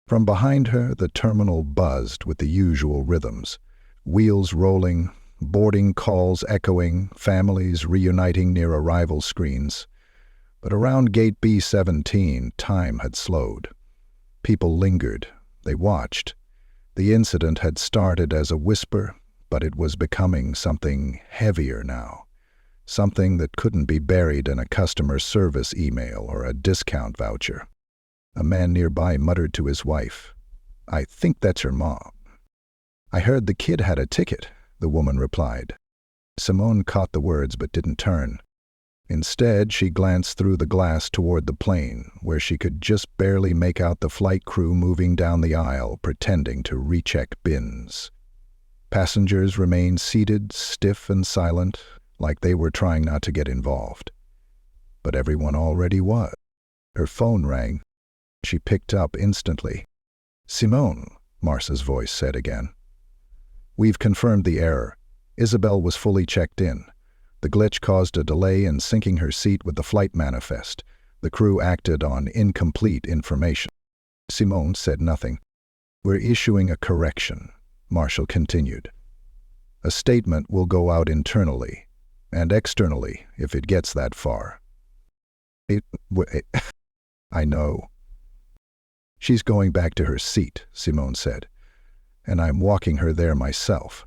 A: From behind her, the terminal buzzed with the usual rhythms. Wheels rolling, boarding calls echoing, families reuniting near arrival screens. But around gate B-17, time had slowed. People lingered. They watched. The incident had started as a whisper, but it was becoming something heavier now. Something that couldn't be buried in a customer service email or a discount voucher. A man nearby muttered to his wife, "I think that's her mom." "I heard the kid had a ticket," the woman replied. Simone caught the words but didn't turn. Instead, she glanced through the glass toward the plane, where she could just barely make out the flight crew moving down the aisle, pretending to recheck bins. Passengers remained seated, stiff and silent, like they were trying not to get involved. But everyone already was. Her phone rang. She picked up instantly. "Simone, Marcia's voice said again. We've confirmed the error. Isabelle was fully checked in. The glitch caused a delay in syncing her seat with the flight manifest. The crew acted on incomplete information. Simone said nothing. We're issuing a correction, Marshall continued. A statement will go out internally and externally if it gets that far. I know. She's going back to her seat, Simone said, and I'm walking her there myself.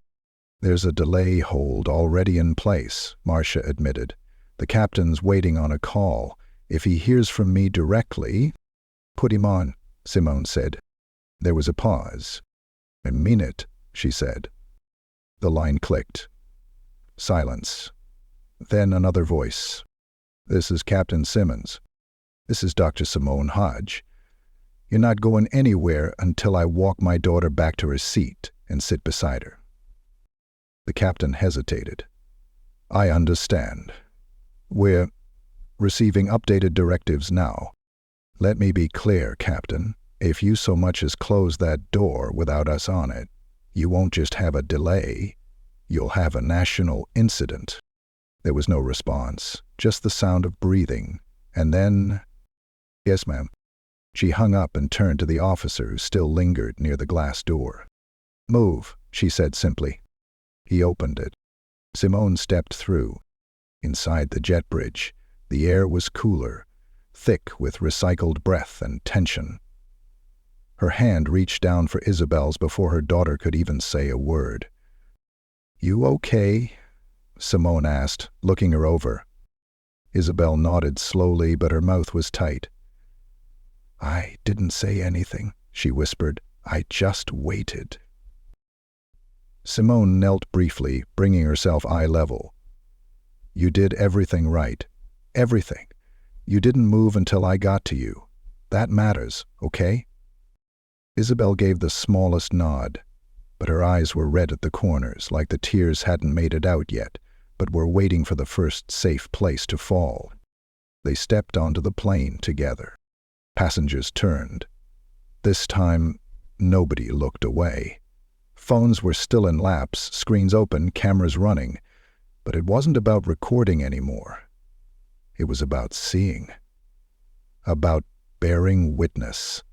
A: There's a delay hold already in place, Marcia admitted. The captain's waiting on a call. If he hears from me directly, put him on, Simone said. There was a pause. I mean it, she said. The line clicked. Silence. Then another voice. This is Captain Simmons. This is Dr. Simone Hodge. You're not going anywhere until I walk my daughter back to her seat and sit beside her. The captain hesitated. I understand. We're receiving updated directives now. Let me be clear, Captain. If you so much as close that door without us on it, you won't just have a delay, you'll have a national incident. There was no response, just the sound of breathing, and then, yes, ma'am. She hung up and turned to the officer who still lingered near the glass door. Move, she said simply. He opened it. Simone stepped through. Inside the jet bridge, the air was cooler, thick with recycled breath and tension. Her hand reached down for Isabelle's before her daughter could even say a word. You okay? Simone asked, looking her over. Isabelle nodded slowly, but her mouth was tight. I didn't say anything, she whispered. I just waited. Simone knelt briefly, bringing herself eye level. You did everything right. Everything. You didn't move until I got to you. That matters, okay? Isabelle gave the smallest nod, but her eyes were red at the corners, like the tears hadn't made it out yet, but were waiting for the first safe place to fall. They stepped onto the plane together. Passengers turned. This time, nobody looked away. Phones were still in laps, screens open, cameras running, but it wasn't about recording anymore. It was about seeing. About bearing witness.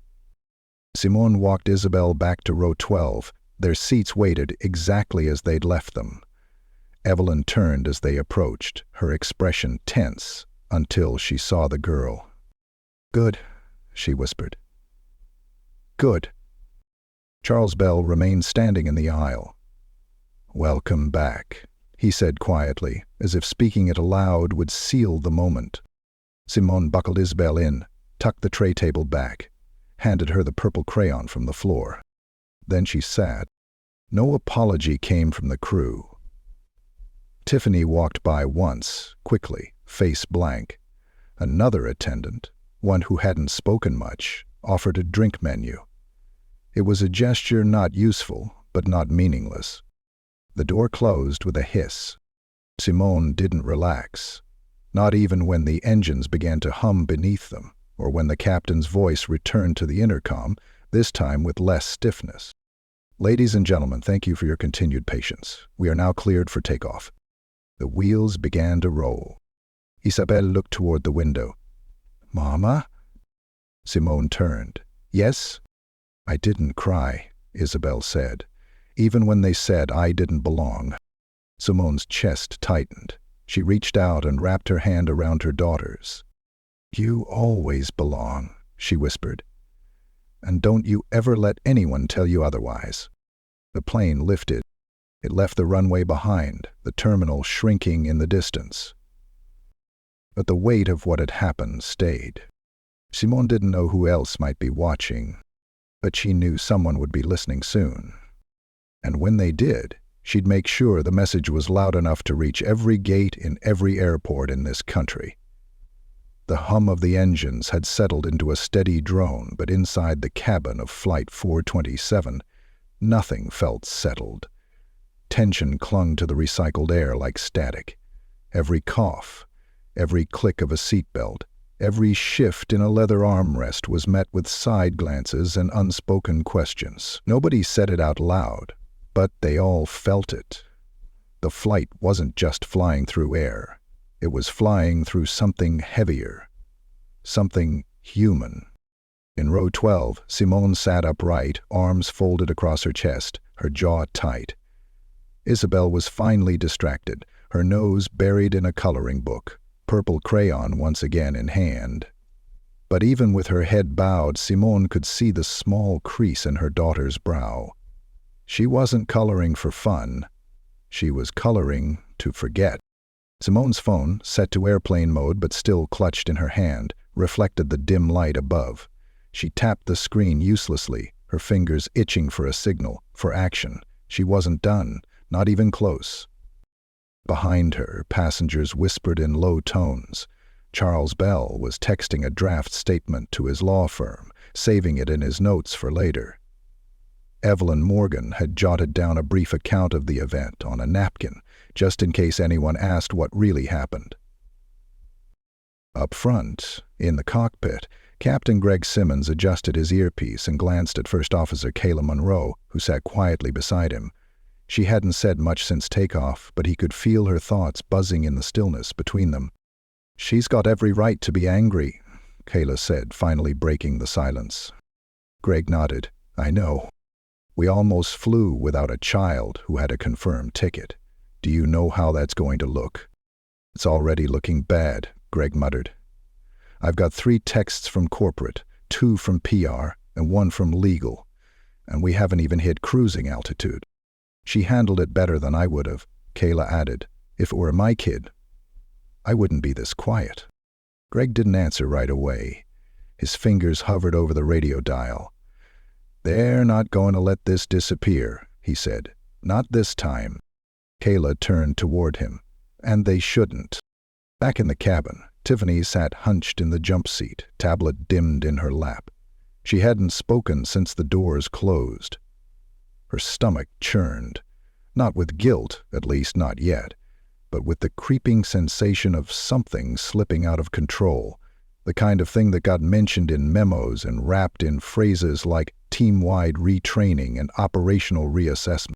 A: Simone walked Isabelle back to row 12. Their seats waited exactly as they'd left them. Evelyn turned as they approached, her expression tense, until she saw the girl. Good, she whispered. Good. Charles Bell remained standing in the aisle. Welcome back, he said quietly, as if speaking it aloud would seal the moment. Simone buckled Isabelle in, tucked the tray table back, handed her the purple crayon from the floor. Then she sat. No apology came from the crew. Tiffany walked by once, quickly, face blank. Another attendant, one who hadn't spoken much, offered a drink menu. It was a gesture not useful, but not meaningless. The door closed with a hiss. Simone didn't relax, not even when the engines began to hum beneath them, or when the captain's voice returned to the intercom, this time with less stiffness. Ladies and gentlemen, thank you for your continued patience. We are now cleared for takeoff. The wheels began to roll. Isabelle looked toward the window. Mama? Simone turned. Yes? I didn't cry, Isabelle said. Even when they said I didn't belong. Simone's chest tightened. She reached out and wrapped her hand around her daughter's. You always belong, she whispered. And don't you ever let anyone tell you otherwise. The plane lifted. It left the runway behind, the terminal shrinking in the distance. But the weight of what had happened stayed. Simone didn't know who else might be watching, but she knew someone would be listening soon. And when they did, she'd make sure the message was loud enough to reach every gate in every airport in this country. The hum of the engines had settled into a steady drone, but inside the cabin of Flight 427, nothing felt settled. Tension clung to the recycled air like static. Every cough, every click of a seatbelt, Every shift in a leather armrest was met with side glances and unspoken questions. Nobody said it out loud, but they all felt it. The flight wasn't just flying through air. It was flying through something heavier, something human. In row 12, Simone sat upright, arms folded across her chest, her jaw tight. Isabelle was finely distracted, her nose buried in a coloring book, purple crayon once again in hand. But even with her head bowed, Simone could see the small crease in her daughter's brow. She wasn't coloring for fun. She was coloring to forget. Simone's phone, set to airplane mode but still clutched in her hand, reflected the dim light above. She tapped the screen uselessly, her fingers itching for a signal, for action. She wasn't done, not even close. Behind her, passengers whispered in low tones. Charles Bell was texting a draft statement to his law firm, saving it in his notes for later. Evelyn Morgan had jotted down a brief account of the event on a napkin, just in case anyone asked what really happened. Up front, in the cockpit, Captain Greg Simmons adjusted his earpiece and glanced at First Officer Kayla Monroe, who sat quietly beside him. She hadn't said much since takeoff, but he could feel her thoughts buzzing in the stillness between them. "She's got every right to be angry," Kayla said, finally breaking the silence. Greg nodded. "I know. We almost flew without a child who had a confirmed ticket. Do you know how that's going to look?" "It's already looking bad," Greg muttered. "I've got 3 texts from corporate, 2 from PR, and 1 from legal. And we haven't even hit cruising altitude." "She handled it better than I would have," Kayla added. "If it were my kid, I wouldn't be this quiet." Greg didn't answer right away. His fingers hovered over the radio dial. "They're not going to let this disappear," he said. "Not this time." Kayla turned toward him. "And they shouldn't." Back in the cabin, Tiffany sat hunched in the jump seat, tablet dimmed in her lap. She hadn't spoken since the doors closed. Her stomach churned, not with guilt, at least not yet, but with the creeping sensation of something slipping out of control, the kind of thing that got mentioned in memos and wrapped in phrases like team-wide retraining and operational reassessment.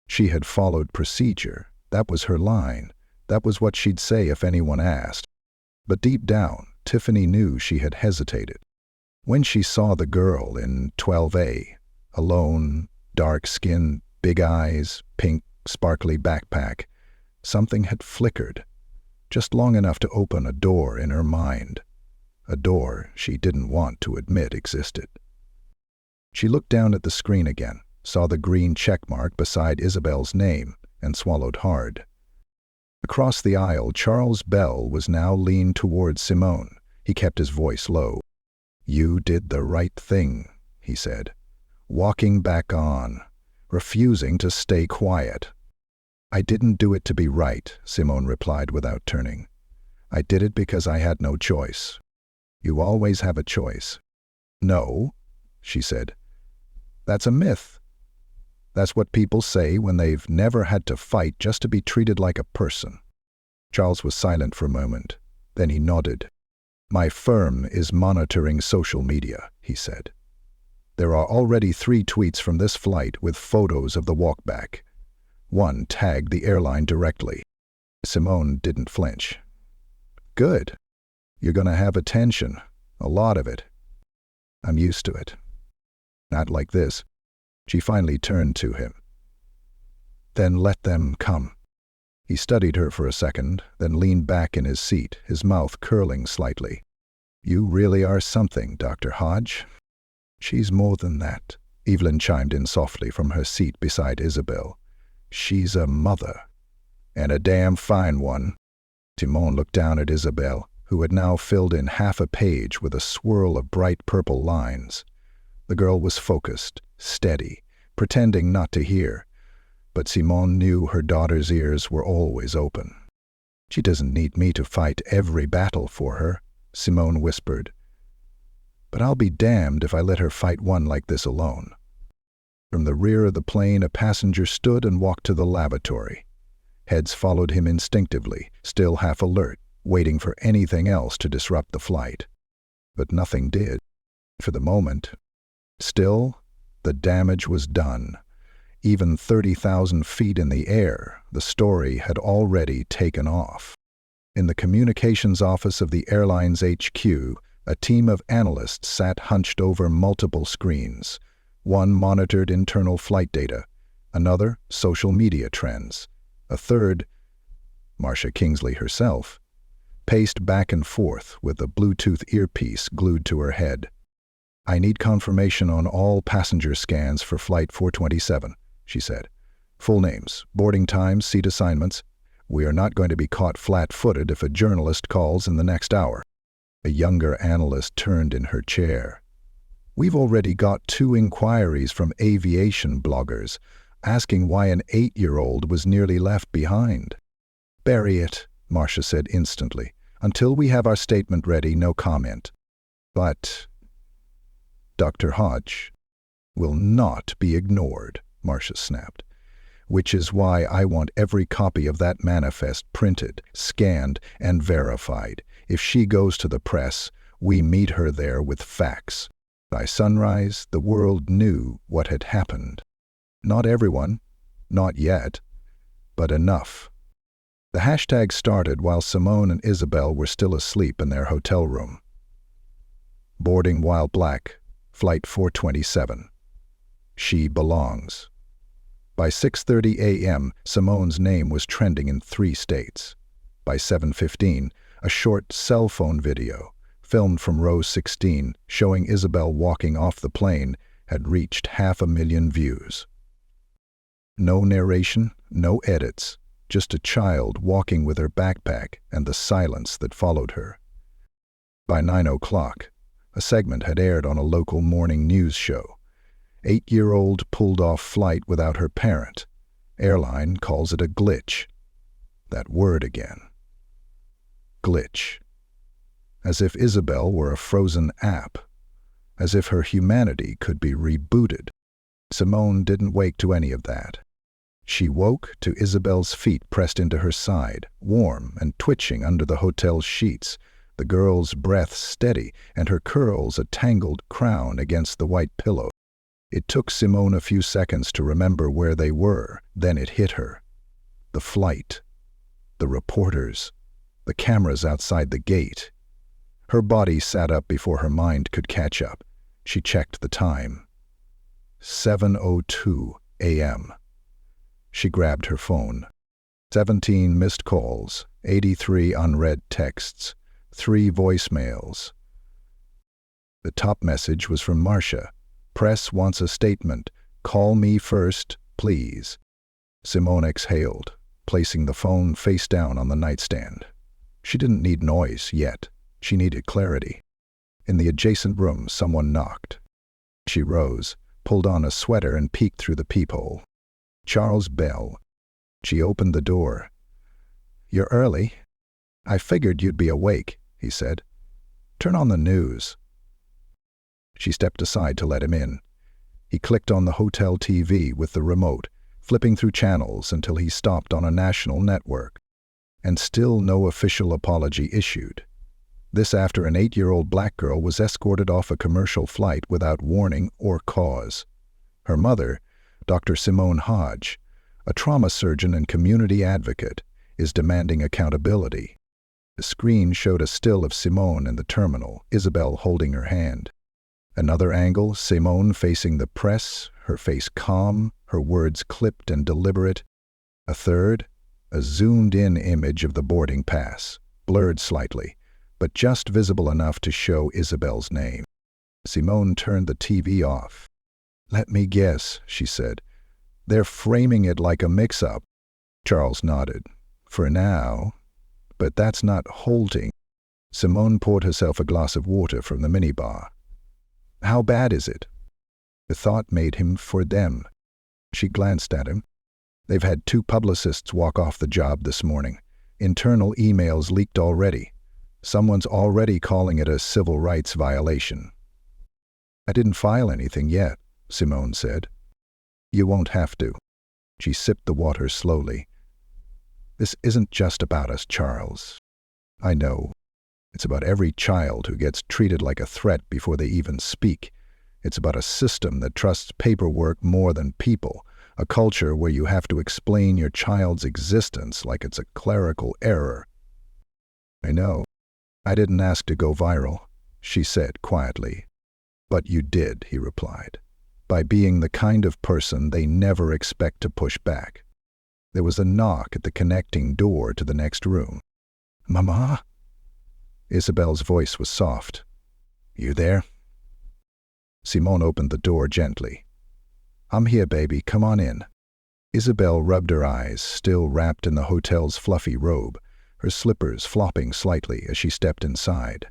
A: She had followed procedure. That was her line. That was what she'd say if anyone asked. But deep down, Tiffany knew she had hesitated. When she saw the girl in 12A, alone, dark skin, big eyes, pink, sparkly backpack, something had flickered, just long enough to open a door in her mind, a door she didn't want to admit existed. She looked down at the screen again, saw the green checkmark beside Isabelle's name, and swallowed hard. Across the aisle, Charles Bell was now leaned toward Simone. He kept his voice low. "You did the right thing," he said. "Walking back on, refusing to stay quiet." "I didn't do it to be right," Simone replied without turning. "I did it because I had no choice." "You always have a choice." "No," she said. "That's a myth. That's what people say when they've never had to fight just to be treated like a person." Charles was silent for a moment. Then he nodded. "My firm is monitoring social media," he said. "There are already 3 tweets from this flight with photos of the walkback. One tagged the airline directly." Simone didn't flinch. "Good. You're going to have attention. A lot of it. I'm used to it. Not like this." She finally turned to him. "Then let them come." He studied her for a second, then leaned back in his seat, his mouth curling slightly. "You really are something, Dr. Hodge." "She's more than that," Evelyn chimed in softly from her seat beside Isabelle. "She's a mother. And a damn fine one." Simone looked down at Isabelle, who had now filled in half a page with a swirl of bright purple lines. The girl was focused, steady, pretending not to hear, but Simone knew her daughter's ears were always open. "She doesn't need me to fight every battle for her," Simone whispered. "But I'll be damned if I let her fight one like this alone." From the rear of the plane, a passenger stood and walked to the lavatory. Heads followed him instinctively, still half alert, waiting for anything else to disrupt the flight. But nothing did, for the moment. Still, the damage was done. Even 30,000 feet in the air, the story had already taken off. In the communications office of the airline's HQ, a team of analysts sat hunched over multiple screens. One monitored internal flight data, another social media trends, a third, Marcia Kingsley herself, paced back and forth with a Bluetooth earpiece glued to her head. "I need confirmation on all passenger scans for Flight 427, she said. "Full names, boarding times, seat assignments. We are not going to be caught flat-footed if a journalist calls in the next hour." A younger analyst turned in her chair. "We've already got 2 inquiries from aviation bloggers asking why an 8-year-old was nearly left behind." "Bury it," Marcia said instantly. "Until we have our statement ready, no comment." "But Dr. Hodge will not be ignored," Marcia snapped. "Which is why I want every copy of that manifest printed, scanned, and verified. If she goes to the press, we meet her there with facts." By sunrise, the world knew what had happened. Not everyone, not yet, but enough. The hashtag started while Simone and Isabelle were still asleep in their hotel room. Boarding while black, Flight 427. She belongs. By 6:30 a.m., Simone's name was trending in 3 states. By 7:15, a short cell phone video, filmed from row 16, showing Isabelle walking off the plane, had reached 500,000 views. No narration, no edits, just a child walking with her backpack and the silence that followed her. By 9 o'clock, a segment had aired on a local morning news show. 8-year-old pulled off flight without her parent. Airline calls it a glitch. That word again. Glitch. As if Isabelle were a frozen app. As if her humanity could be rebooted. Simone didn't wake to any of that. She woke to Isabelle's feet pressed into her side, warm and twitching under the hotel's sheets, the girl's breath steady and her curls a tangled crown against the white pillow. It took Simone a few seconds to remember where they were, then it hit her. The flight. The reporters. The cameras outside the gate. Her body sat up before her mind could catch up. She checked the time. 7:02 a.m. She grabbed her phone. 17 missed calls, 83 unread texts, 3 voicemails. The top message was from Marcia. "Press wants a statement. Call me first, please." Simone exhaled, placing the phone face down on the nightstand. She didn't need noise yet. She needed clarity. In the adjacent room, someone knocked. She rose, pulled on a sweater and peeked through the peephole. Charles Bell. She opened the door. "You're early. I figured you'd be awake," he said. "Turn on the news." She stepped aside to let him in. He clicked on the hotel TV with the remote, flipping through channels until he stopped on a national network. And still no official apology issued. This after an 8-year-old black girl was escorted off a commercial flight without warning or cause. Her mother, Dr. Isabelle Hodge, a trauma surgeon and community advocate, is demanding accountability. The screen showed a still of Simone in the terminal, Isabelle holding her hand. Another angle, Simone facing the press, her face calm, her words clipped and deliberate. A third, a zoomed-in image of the boarding pass, blurred slightly, but just visible enough to show Isabelle's name. Simone turned the TV off. "Let me guess," she said. "They're framing it like a mix-up." Charles nodded. "For now. But that's not halting." Simone poured herself a glass of water from the minibar. "How bad is it?" The thought made him for them. She glanced at him. "They've had 2 publicists walk off the job this morning. Internal emails leaked already. Someone's already calling it a civil rights violation." "I didn't file anything yet," Simone said. "You won't have to." She sipped the water slowly. "This isn't just about us, Charles. I know. It's about every child who gets treated like a threat before they even speak. It's about a system that trusts paperwork more than people, a culture where you have to explain your child's existence like it's a clerical error. I know. I didn't ask to go viral, she said quietly. But you did, he replied, by being the kind of person they never expect to push back. There was a knock at the connecting door to the next room. Mama? Isabelle's voice was soft. You there? Simone opened the door gently. I'm here, baby. Come on in. Isabelle rubbed her eyes, still wrapped in the hotel's fluffy robe, her slippers flopping slightly as she stepped inside.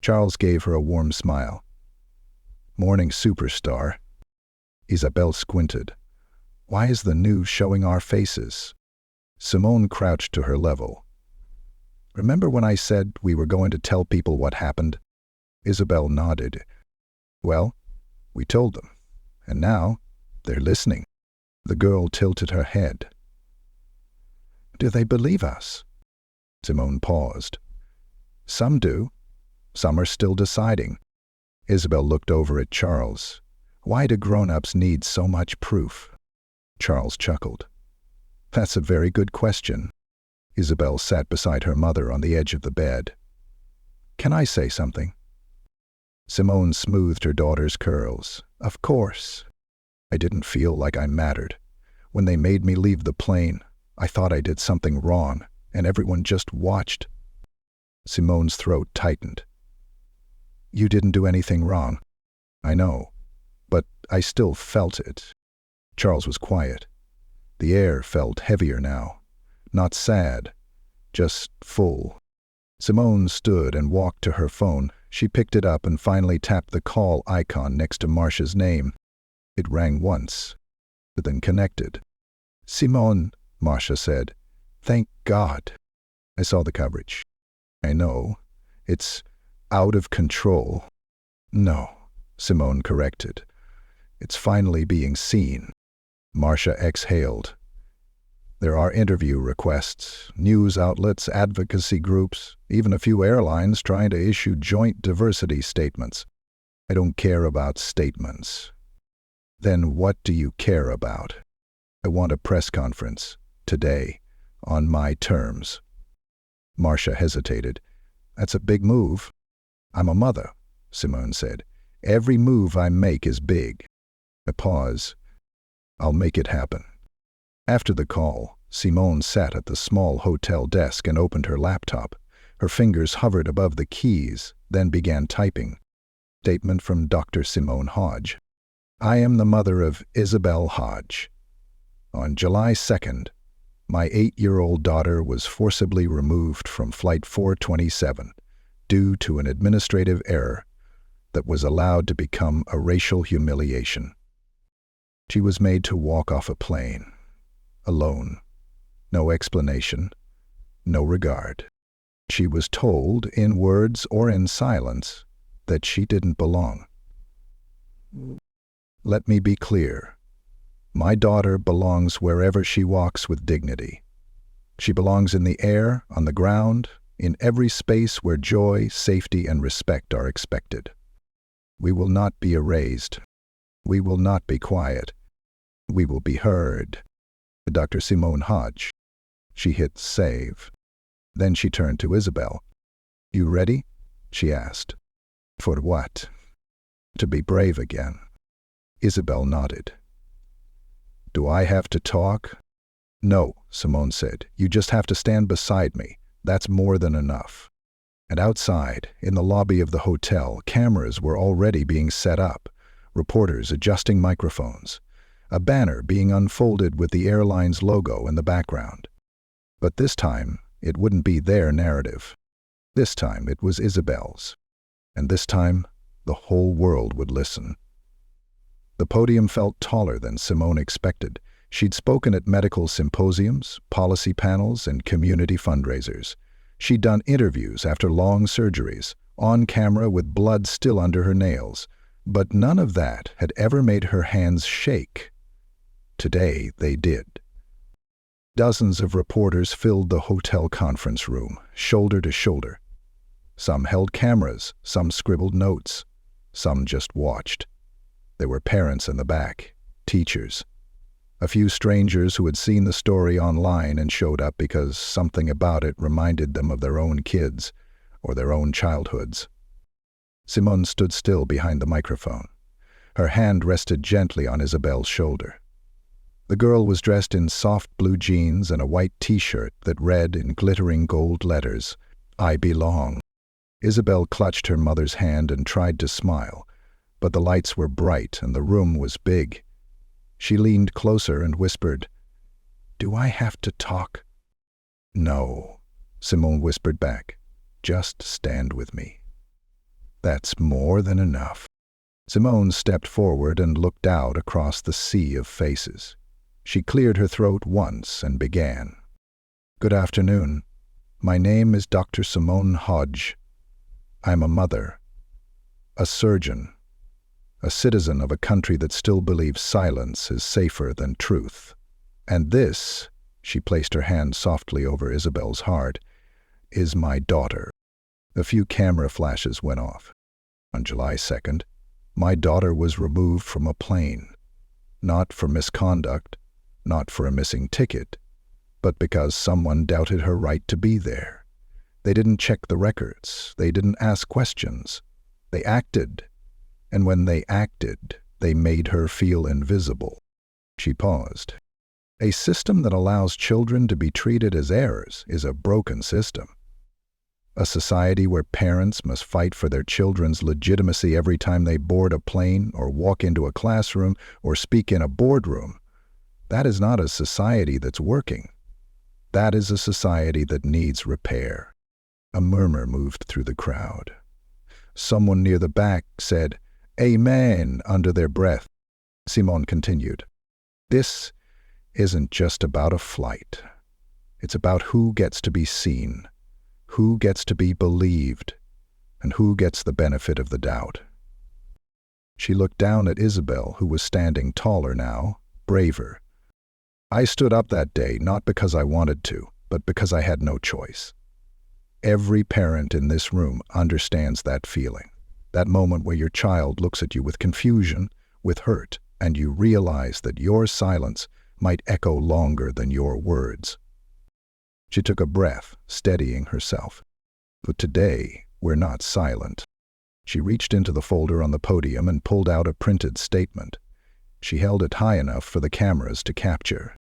A: Charles gave her a warm smile. Morning, superstar. Isabelle squinted. Why is the news showing our faces? Simone crouched to her level. Remember when I said we were going to tell people what happened? Isabelle nodded. Well, we told them, and now they're listening. The girl tilted her head. Do they believe us? Simone paused. Some do. Some are still deciding. Isabelle looked over at Charles. Why do grown-ups need so much proof? Charles chuckled. That's a very good question. Isabelle sat beside her mother on the edge of the bed. Can I say something? Simone smoothed her daughter's curls. Of course. I didn't feel like I mattered. When they made me leave the plane, I thought I did something wrong, and everyone just watched. Simone's throat tightened. You didn't do anything wrong. I know, but I still felt it. Charles was quiet. The air felt heavier now. Not sad, just full. Simone stood and walked to her phone. She picked it up and finally tapped the call icon next to Marcia's name. It rang once, but then connected. Simone, Marcia said. Thank God. I saw the coverage. I know. It's out of control. No, Simone corrected. It's finally being seen. Marcia exhaled. There are interview requests, news outlets, advocacy groups, even a few airlines trying to issue joint diversity statements. I don't care about statements. Then what do you care about? I want a press conference, today, on my terms. Marcia hesitated. That's a big move. I'm a mother, Simone said. Every move I make is big. A pause. I'll make it happen. After the call, Simone sat at the small hotel desk and opened her laptop. Her fingers hovered above the keys, then began typing. Statement from Dr. Simone Hodge. I am the mother of Isabelle Hodge. On July 2nd, my 8-year-old daughter was forcibly removed from Flight 427 due to an administrative error that was allowed to become a racial humiliation. She was made to walk off a plane. Alone. No explanation. No regard. She was told, in words or in silence, that she didn't belong. Let me be clear. My daughter belongs wherever she walks with dignity. She belongs in the air, on the ground, in every space where joy, safety, and respect are expected. We will not be erased. We will not be quiet. We will be heard. Dr. Simone Hodge. She hit save. Then she turned to Isabelle. You ready? She asked. For what? To be brave again. Isabelle nodded. Do I have to talk? No, Simone said. You just have to stand beside me. That's more than enough. And outside, in the lobby of the hotel, cameras were already being set up, reporters adjusting microphones, a banner being unfolded with the airline's logo in the background. But this time, it wouldn't be their narrative. This time, it was Isabelle's. And this time, the whole world would listen. The podium felt taller than Simone expected. She'd spoken at medical symposiums, policy panels, and community fundraisers. She'd done interviews after long surgeries, on camera with blood still under her nails. But none of that had ever made her hands shake. Today, they did. Dozens of reporters filled the hotel conference room, shoulder to shoulder. Some held cameras, some scribbled notes, some just watched. There were parents in the back, teachers, a few strangers who had seen the story online and showed up because something about it reminded them of their own kids or their own childhoods. Simone stood still behind the microphone. Her hand rested gently on Isabelle's shoulder. The girl was dressed in soft blue jeans and a white t-shirt that read in glittering gold letters, "I belong." Isabelle clutched her mother's hand and tried to smile, but the lights were bright and the room was big. She leaned closer and whispered, "Do I have to talk?" "No," Simone whispered back. "Just stand with me." "That's more than enough." Simone stepped forward and looked out across the sea of faces. She cleared her throat once and began. "Good afternoon. My name is Dr. Simone Hodge. I'm a mother, a surgeon, a citizen of a country that still believes silence is safer than truth. And this," she placed her hand softly over Isabelle's heart, "is my daughter." A few camera flashes went off. On July 2nd, my daughter was removed from a plane, not for misconduct, not for a missing ticket, but because someone doubted her right to be there. They didn't check the records. They didn't ask questions. They acted. And when they acted, they made her feel invisible. She paused. A system that allows children to be treated as heirs is a broken system. A society where parents must fight for their children's legitimacy every time they board a plane or walk into a classroom or speak in a boardroom. That is not a society that's working. That is a society that needs repair. A murmur moved through the crowd. Someone near the back said, "Amen," under their breath. Simone continued, "This isn't just about a flight. It's about who gets to be seen, who gets to be believed, and who gets the benefit of the doubt." She looked down at Isabelle, who was standing taller now, braver. "I stood up that day not because I wanted to, but because I had no choice. Every parent in this room understands that feeling, that moment where your child looks at you with confusion, with hurt, and you realize that your silence might echo longer than your words." She took a breath, steadying herself. "But today, we're not silent." She reached into the folder on the podium and pulled out a printed statement. She held it high enough for the cameras to capture.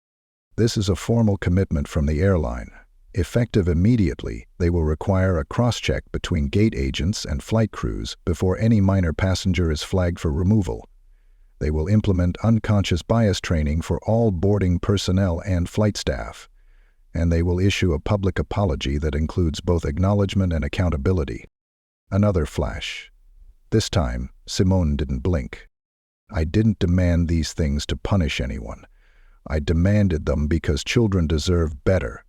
A: "This is a formal commitment from the airline. Effective immediately, they will require a cross-check between gate agents and flight crews before any minor passenger is flagged for removal. They will implement unconscious bias training for all boarding personnel and flight staff. And they will issue a public apology that includes both acknowledgement and accountability." Another flash. This time, Simone didn't blink. "I didn't demand these things to punish anyone. I demanded them because children deserve better,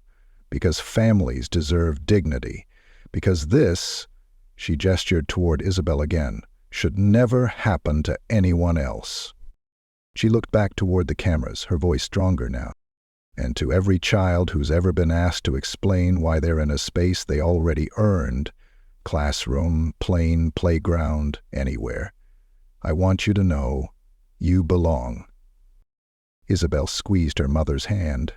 A: because families deserve dignity, because this," she gestured toward Isabelle again, "should never happen to anyone else." She looked back toward the cameras, her voice stronger now. "And to every child who's ever been asked to explain why they're in a space they already earned, classroom, plane, playground, anywhere, I want you to know you belong." Isabelle squeezed her mother's hand.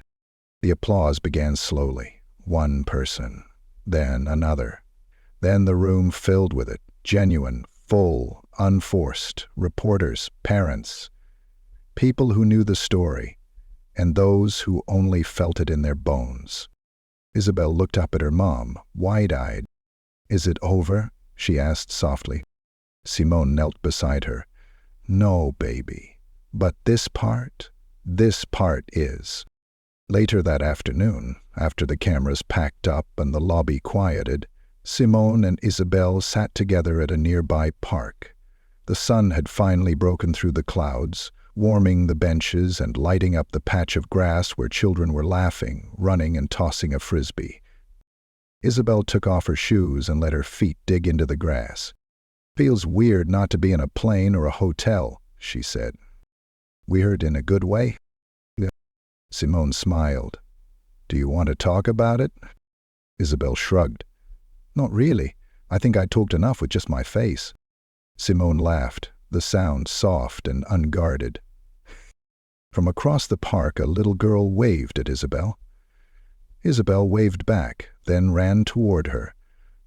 A: The applause began slowly. One person, then another. Then the room filled with it, genuine, full, unforced, reporters, parents, people who knew the story, and those who only felt it in their bones. Isabelle looked up at her mom, wide-eyed. "Is it over?" she asked softly. Simone knelt beside her. "No, baby. But this part is." Later that afternoon, after the cameras packed up and the lobby quieted, Simone and Isabelle sat together at a nearby park. The sun had finally broken through the clouds, warming the benches and lighting up the patch of grass where children were laughing, running, and tossing a frisbee. Isabelle took off her shoes and let her feet dig into the grass. "Feels weird not to be in a plane or a hotel," she said. "Weird in a good way?" Simone smiled. Do you want to talk about it? Isabelle shrugged. Not really. I think I talked enough with just my face. Simone laughed, the sound soft and unguarded. From across the park, a little girl waved at Isabelle. Isabelle waved back, then ran toward her,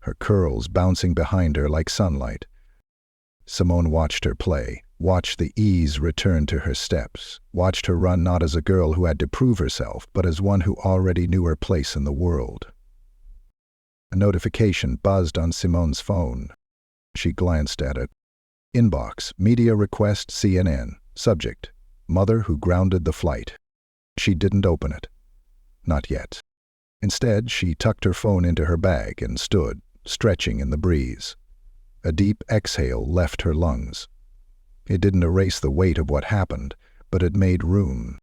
A: her curls bouncing behind her like sunlight. Simone watched her play, watched the ease return to her steps, watched her run not as a girl who had to prove herself, but as one who already knew her place in the world. A notification buzzed on Simone's phone. She glanced at it. Inbox, media request CNN, subject, mother who grounded the flight. She didn't open it. Not yet. Instead, she tucked her phone into her bag and stood, stretching in the breeze. A deep exhale left her lungs. It didn't erase the weight of what happened, but it made room,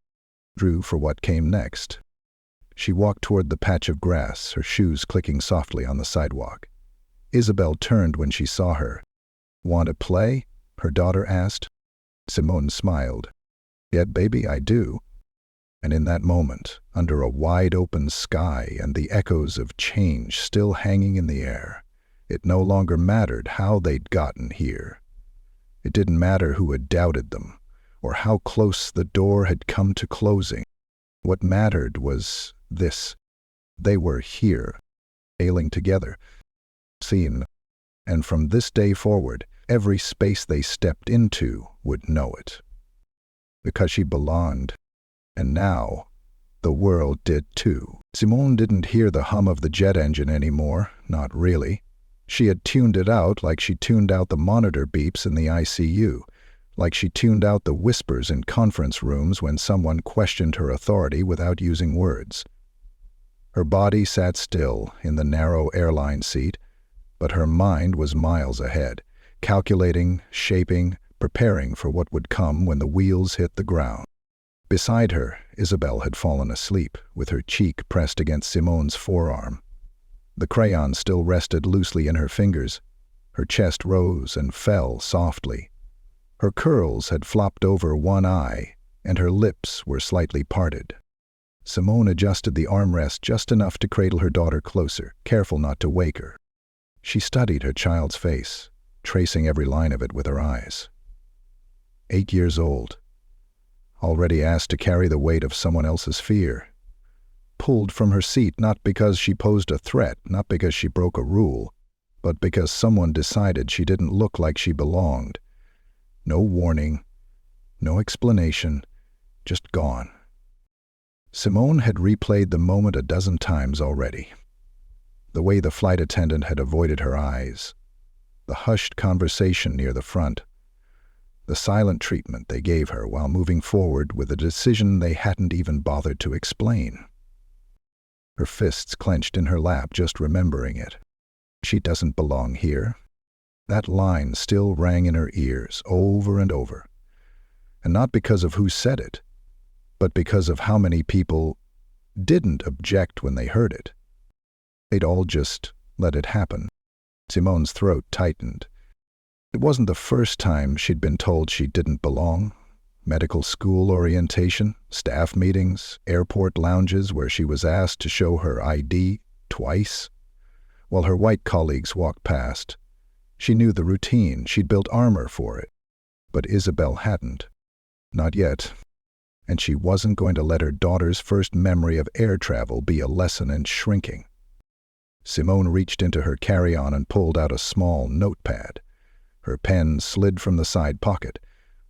A: drew for what came next. She walked toward the patch of grass, her shoes clicking softly on the sidewalk. Isabelle turned when she saw her. Want to play? Her daughter asked. Simone smiled. Yeah, baby, I do. And in that moment, under a wide-open sky and the echoes of change still hanging in the air, it no longer mattered how they'd gotten here. It didn't matter who had doubted them, or how close the door had come to closing. What mattered was this. They were here, ailing together, seen, and from this day forward, every space they stepped into would know it. Because she belonged. And now, the world did too. Simone didn't hear the hum of the jet engine anymore, not really. She had tuned it out like she tuned out the monitor beeps in the ICU, like she tuned out the whispers in conference rooms when someone questioned her authority without using words. Her body sat still in the narrow airline seat, but her mind was miles ahead, calculating, shaping, preparing for what would come when the wheels hit the ground. Beside her, Isabelle had fallen asleep, with her cheek pressed against Simone's forearm. The crayon still rested loosely in her fingers. Her chest rose and fell softly. Her curls had flopped over one eye, and her lips were slightly parted. Simone adjusted the armrest just enough to cradle her daughter closer, careful not to wake her. She studied her child's face, tracing every line of it with her eyes. 8 years old. Already asked to carry the weight of someone else's fear. Pulled from her seat not because she posed a threat, not because she broke a rule, but because someone decided she didn't look like she belonged. No warning, no explanation, just gone. Simone had replayed the moment a dozen times already. The way the flight attendant had avoided her eyes, the hushed conversation near the front, the silent treatment they gave her while moving forward with a decision they hadn't even bothered to explain. Her fists clenched in her lap just remembering it. She doesn't belong here. That line still rang in her ears over and over. And not because of who said it, but because of how many people didn't object when they heard it. They'd all just let it happen. Simone's throat tightened. It wasn't the first time she'd been told she didn't belong. Medical school orientation, staff meetings, airport lounges where she was asked to show her ID twice. While her white colleagues walked past, she knew the routine, she'd built armor for it. But Isabelle hadn't. Not yet. And she wasn't going to let her daughter's first memory of air travel be a lesson in shrinking. Simone reached into her carry-on and pulled out a small notepad. Her pen slid from the side pocket.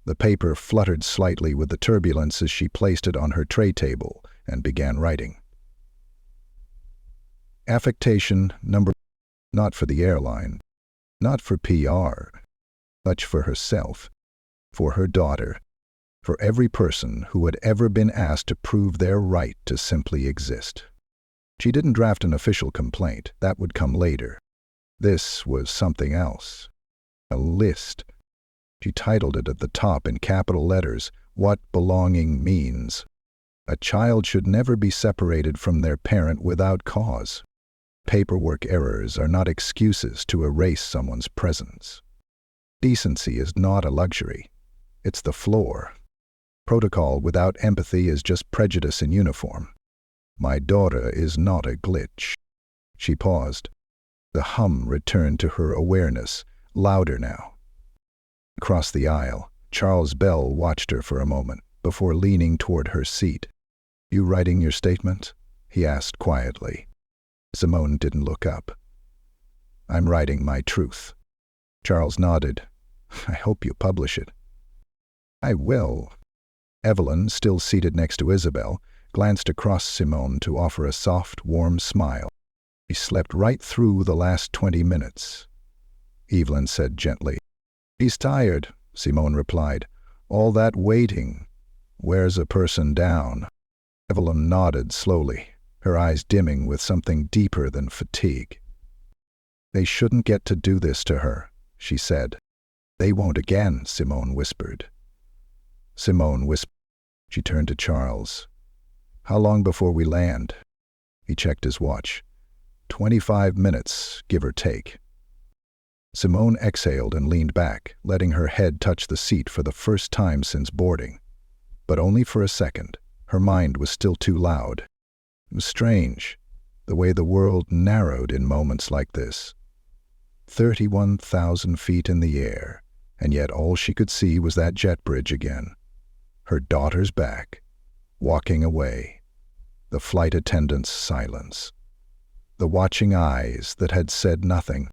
A: The paper fluttered slightly with the turbulence as she placed it on her tray table and began writing. Affectation number, not for the airline, not for PR, but for herself, for her daughter, for every person who had ever been asked to prove their right to simply exist. She didn't draft an official complaint. That would come later. This was something else. A list. She titled it at the top in capital letters, What Belonging Means. A child should never be separated from their parent without cause. Paperwork errors are not excuses to erase someone's presence. Decency is not a luxury. It's the floor. Protocol without empathy is just prejudice in uniform. My daughter is not a glitch." She paused. The hum returned to her awareness, louder now. Across the aisle, Charles Bell watched her for a moment before leaning toward her seat. "You writing your statement?" he asked quietly. Simone didn't look up. "I'm writing my truth." Charles nodded. "I hope you publish it." "I will." Evelyn, still seated next to Isabelle, glanced across Simone to offer a soft, warm smile. "He slept right through the last 20 minutes." Evelyn said gently. "He's tired," Simone replied. "All that waiting wears a person down." Evelyn nodded slowly, her eyes dimming with something deeper than fatigue. "They shouldn't get to do this to her," she said. "They won't again," Simone whispered. She turned to Charles. "How long before we land?" He checked his watch. 25 minutes, give or take." Simone exhaled and leaned back, letting her head touch the seat for the first time since boarding. But only for a second. Her mind was still too loud. It was strange, the way the world narrowed in moments like this. 31,000 feet in the air, and yet all she could see was that jet bridge again. Her daughter's back, walking away. The flight attendant's silence. The watching eyes that had said nothing.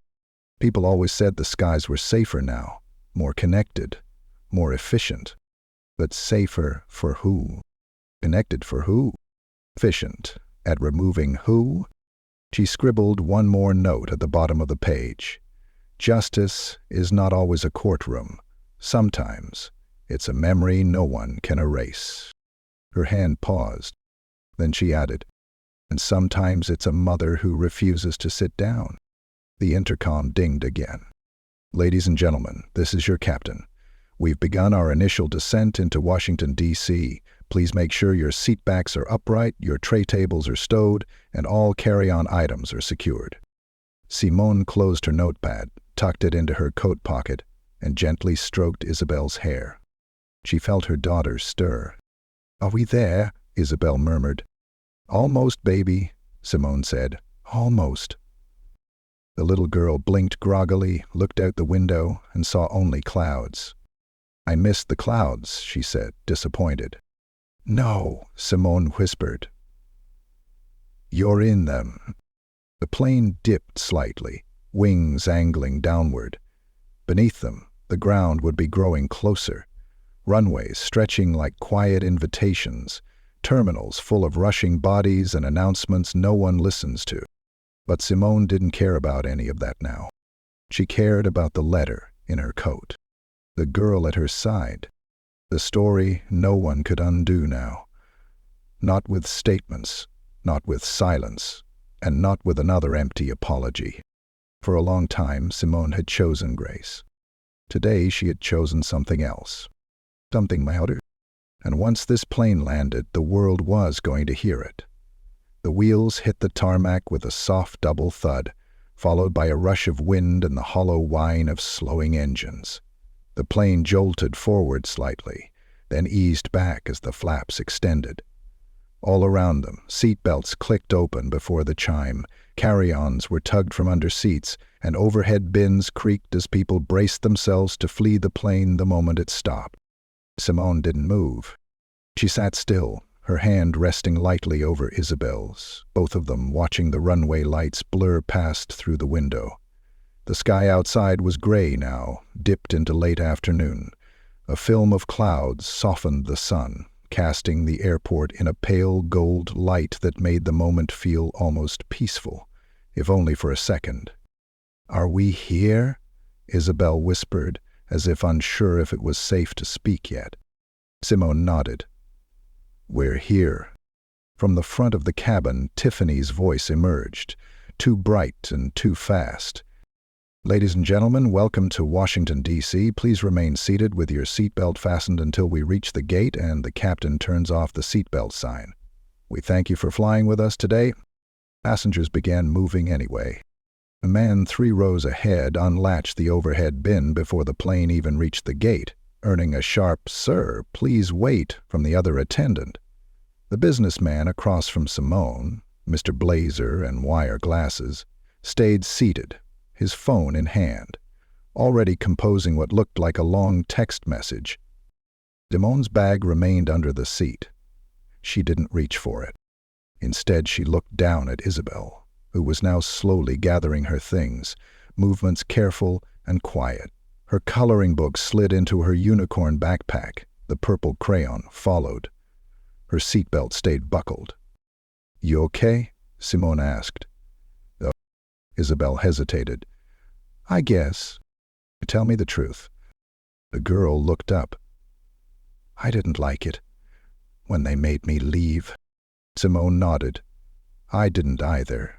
A: People always said the skies were safer now, more connected, more efficient. But safer for who? Connected for who? Efficient at removing who? She scribbled one more note at the bottom of the page. Justice is not always a courtroom. Sometimes it's a memory no one can erase. Her hand paused. Then she added, and sometimes it's a mother who refuses to sit down. The intercom dinged again. "Ladies and gentlemen, this is your captain. We've begun our initial descent into Washington, D.C. Please make sure your seat backs are upright, your tray tables are stowed, and all carry-on items are secured." Simone closed her notepad, tucked it into her coat pocket, and gently stroked Isabelle's hair. She felt her daughter stir. "Are we there?" Isabelle murmured. "Almost, baby," Simone said. "Almost." The little girl blinked groggily, looked out the window, and saw only clouds. "I missed the clouds," she said, disappointed. "No," Simone whispered. "You're in them." The plane dipped slightly, wings angling downward. Beneath them, the ground would be growing closer. Runways stretching like quiet invitations, terminals full of rushing bodies and announcements no one listens to. But Simone didn't care about any of that now. She cared about the letter in her coat. The girl at her side. The story no one could undo now. Not with statements, not with silence, and not with another empty apology. For a long time, Simone had chosen grace. Today she had chosen something else. Something louder. And once this plane landed, the world was going to hear it. The wheels hit the tarmac with a soft double thud, followed by a rush of wind and the hollow whine of slowing engines. The plane jolted forward slightly, then eased back as the flaps extended. All around them, seat belts clicked open before the chime, carry-ons were tugged from under seats, and overhead bins creaked as people braced themselves to flee the plane the moment it stopped. Simone didn't move. She sat still, her hand resting lightly over Isabelle's, both of them watching the runway lights blur past through the window. The sky outside was gray now, dipped into late afternoon. A film of clouds softened the sun, casting the airport in a pale gold light that made the moment feel almost peaceful, if only for a second. "Are we here?" Isabelle whispered, as if unsure if it was safe to speak yet. Simone nodded. "We're here." From the front of the cabin, Tiffany's voice emerged, too bright and too fast. "Ladies and gentlemen, welcome to Washington, D.C. Please remain seated with your seatbelt fastened until we reach the gate and the captain turns off the seatbelt sign. We thank you for flying with us today." Passengers began moving anyway. A man 3 rows ahead unlatched the overhead bin before the plane even reached the gate, earning a sharp "Sir, please wait" from the other attendant. The businessman across from Simone, Mr. Blazer and wire glasses, stayed seated, his phone in hand, already composing what looked like a long text message. Simone's bag remained under the seat. She didn't reach for it. Instead, she looked down at Isabelle, who was now slowly gathering her things, movements careful and quiet. Her coloring book slid into her unicorn backpack. The purple crayon followed. Her seatbelt stayed buckled. "You okay?" Simone asked. Oh, Isabelle hesitated. "I guess." "Tell me the truth." The girl looked up. "I didn't like it when they made me leave." Simone nodded. "I didn't either."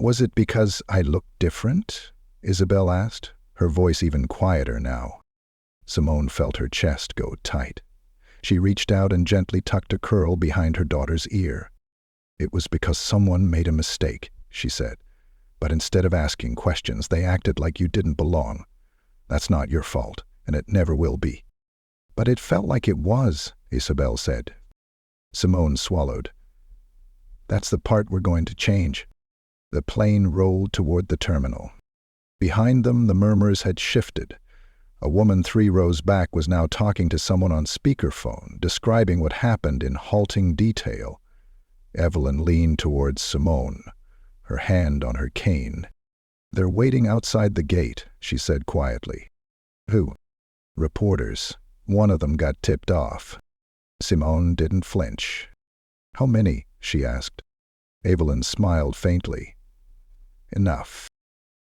A: "Was it because I looked different?" Isabelle asked, her voice even quieter now. Simone felt her chest go tight. She reached out and gently tucked a curl behind her daughter's ear. "It was because someone made a mistake," she said. "But instead of asking questions, they acted like you didn't belong. That's not your fault, and it never will be." "But it felt like it was," Isabelle said. Simone swallowed. "That's the part we're going to change." The plane rolled toward the terminal. Behind them, the murmurs had shifted. A woman 3 rows back was now talking to someone on speakerphone, describing what happened in halting detail. Evelyn leaned towards Simone, her hand on her cane. "They're waiting outside the gate," she said quietly. "Who?" "Reporters. One of them got tipped off." Simone didn't flinch. "How many?" she asked. Evelyn smiled faintly. "Enough."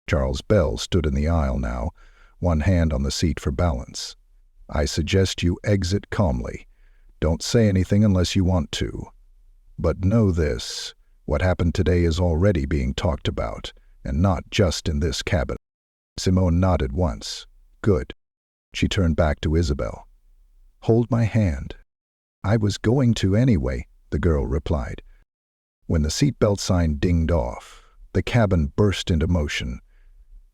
A: Charles Bell stood in the aisle now, one hand on the seat for balance. "I suggest you exit calmly. Don't say anything unless you want to. But know this, what happened today is already being talked about, and not just in this cabin." Simone nodded once. "Good." She turned back to Isabelle. "Hold my hand." "I was going to anyway," the girl replied. When the seatbelt sign dinged off, the cabin burst into motion.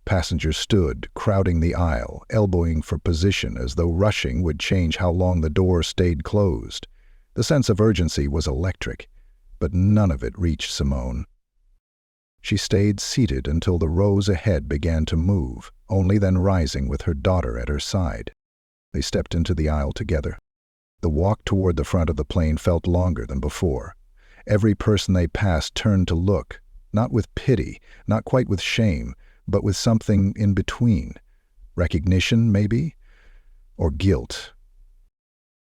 A: Passengers stood, crowding the aisle, elbowing for position as though rushing would change how long the door stayed closed. The sense of urgency was electric, but none of it reached Simone. She stayed seated until the rows ahead began to move, only then rising with her daughter at her side. They stepped into the aisle together. The walk toward the front of the plane felt longer than before. Every person they passed turned to look, not with pity, not quite with shame, but with something in between. Recognition, maybe? Or guilt?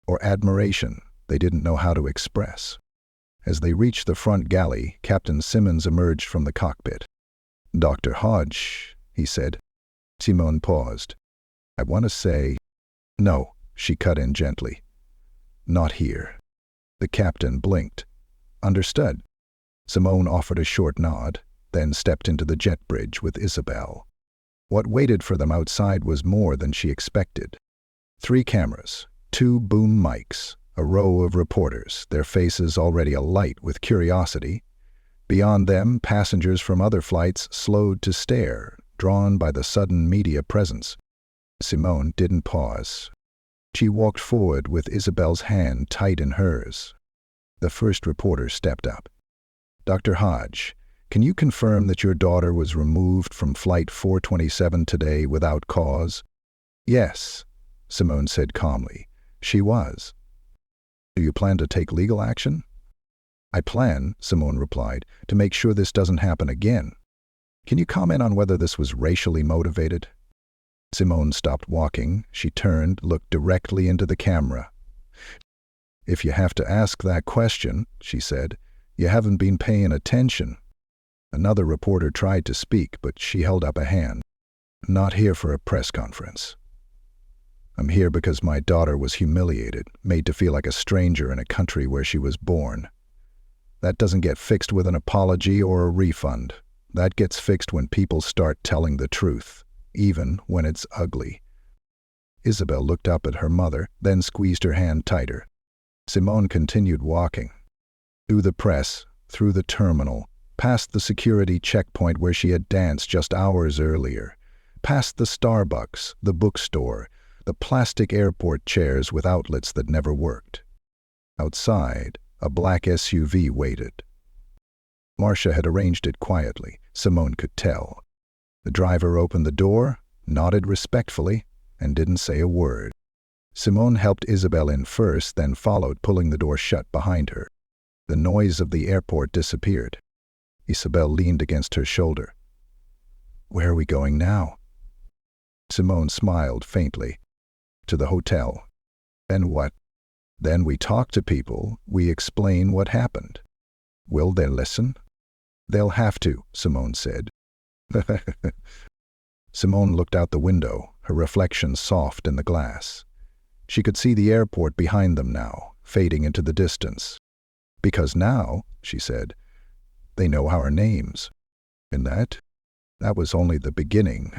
A: Or admiration they didn't know how to express. As they reached the front galley, Captain Simmons emerged from the cockpit. "Dr. Hodge," he said. Simone paused. "I want to say—" "No," she cut in gently. "Not here." The captain blinked. "Understood." Simone offered a short nod, then stepped into the jet bridge with Isabelle. What waited for them outside was more than she expected. 3 cameras, 2 boom mics, a row of reporters, their faces already alight with curiosity. Beyond them, passengers from other flights slowed to stare, drawn by the sudden media presence. Simone didn't pause. She walked forward with Isabelle's hand tight in hers. The first reporter stepped up. "Dr. Hodge, can you confirm that your daughter was removed from Flight 427 today without cause?" "Yes," Simone said calmly. "She was." "Do you plan to take legal action?" "I plan," Simone replied, "to make sure this doesn't happen again." "Can you comment on whether this was racially motivated?" Simone stopped walking. She turned, looked directly into the camera. "If you have to ask that question," she said, "you haven't been paying attention." Another reporter tried to speak, but she held up a hand. "Not here for a press conference. I'm here because my daughter was humiliated, made to feel like a stranger in a country where she was born. That doesn't get fixed with an apology or a refund. That gets fixed when people start telling the truth, even when it's ugly." Isabelle looked up at her mother, then squeezed her hand tighter. Simone continued walking. Through the press, through the terminal, past the security checkpoint where she had danced just hours earlier, past the Starbucks, the bookstore, the plastic airport chairs with outlets that never worked. Outside, A black SUV waited. Marcia had arranged it quietly, Simone could tell. The driver opened the door, nodded respectfully, and didn't say a word. Simone helped Isabelle in first, then followed, pulling the door shut behind her. The noise of the airport disappeared. Isabelle leaned against her shoulder. "Where are we going now?" Simone smiled faintly. "To the hotel." "Then what?" "Then we talk to people, we explain what happened." "Will they listen?" "They'll have to," Simone said. Simone looked out the window, her reflection soft in the glass. She could see the airport behind them now, fading into the distance. "Because now," she said, "they know our names. And that was only the beginning."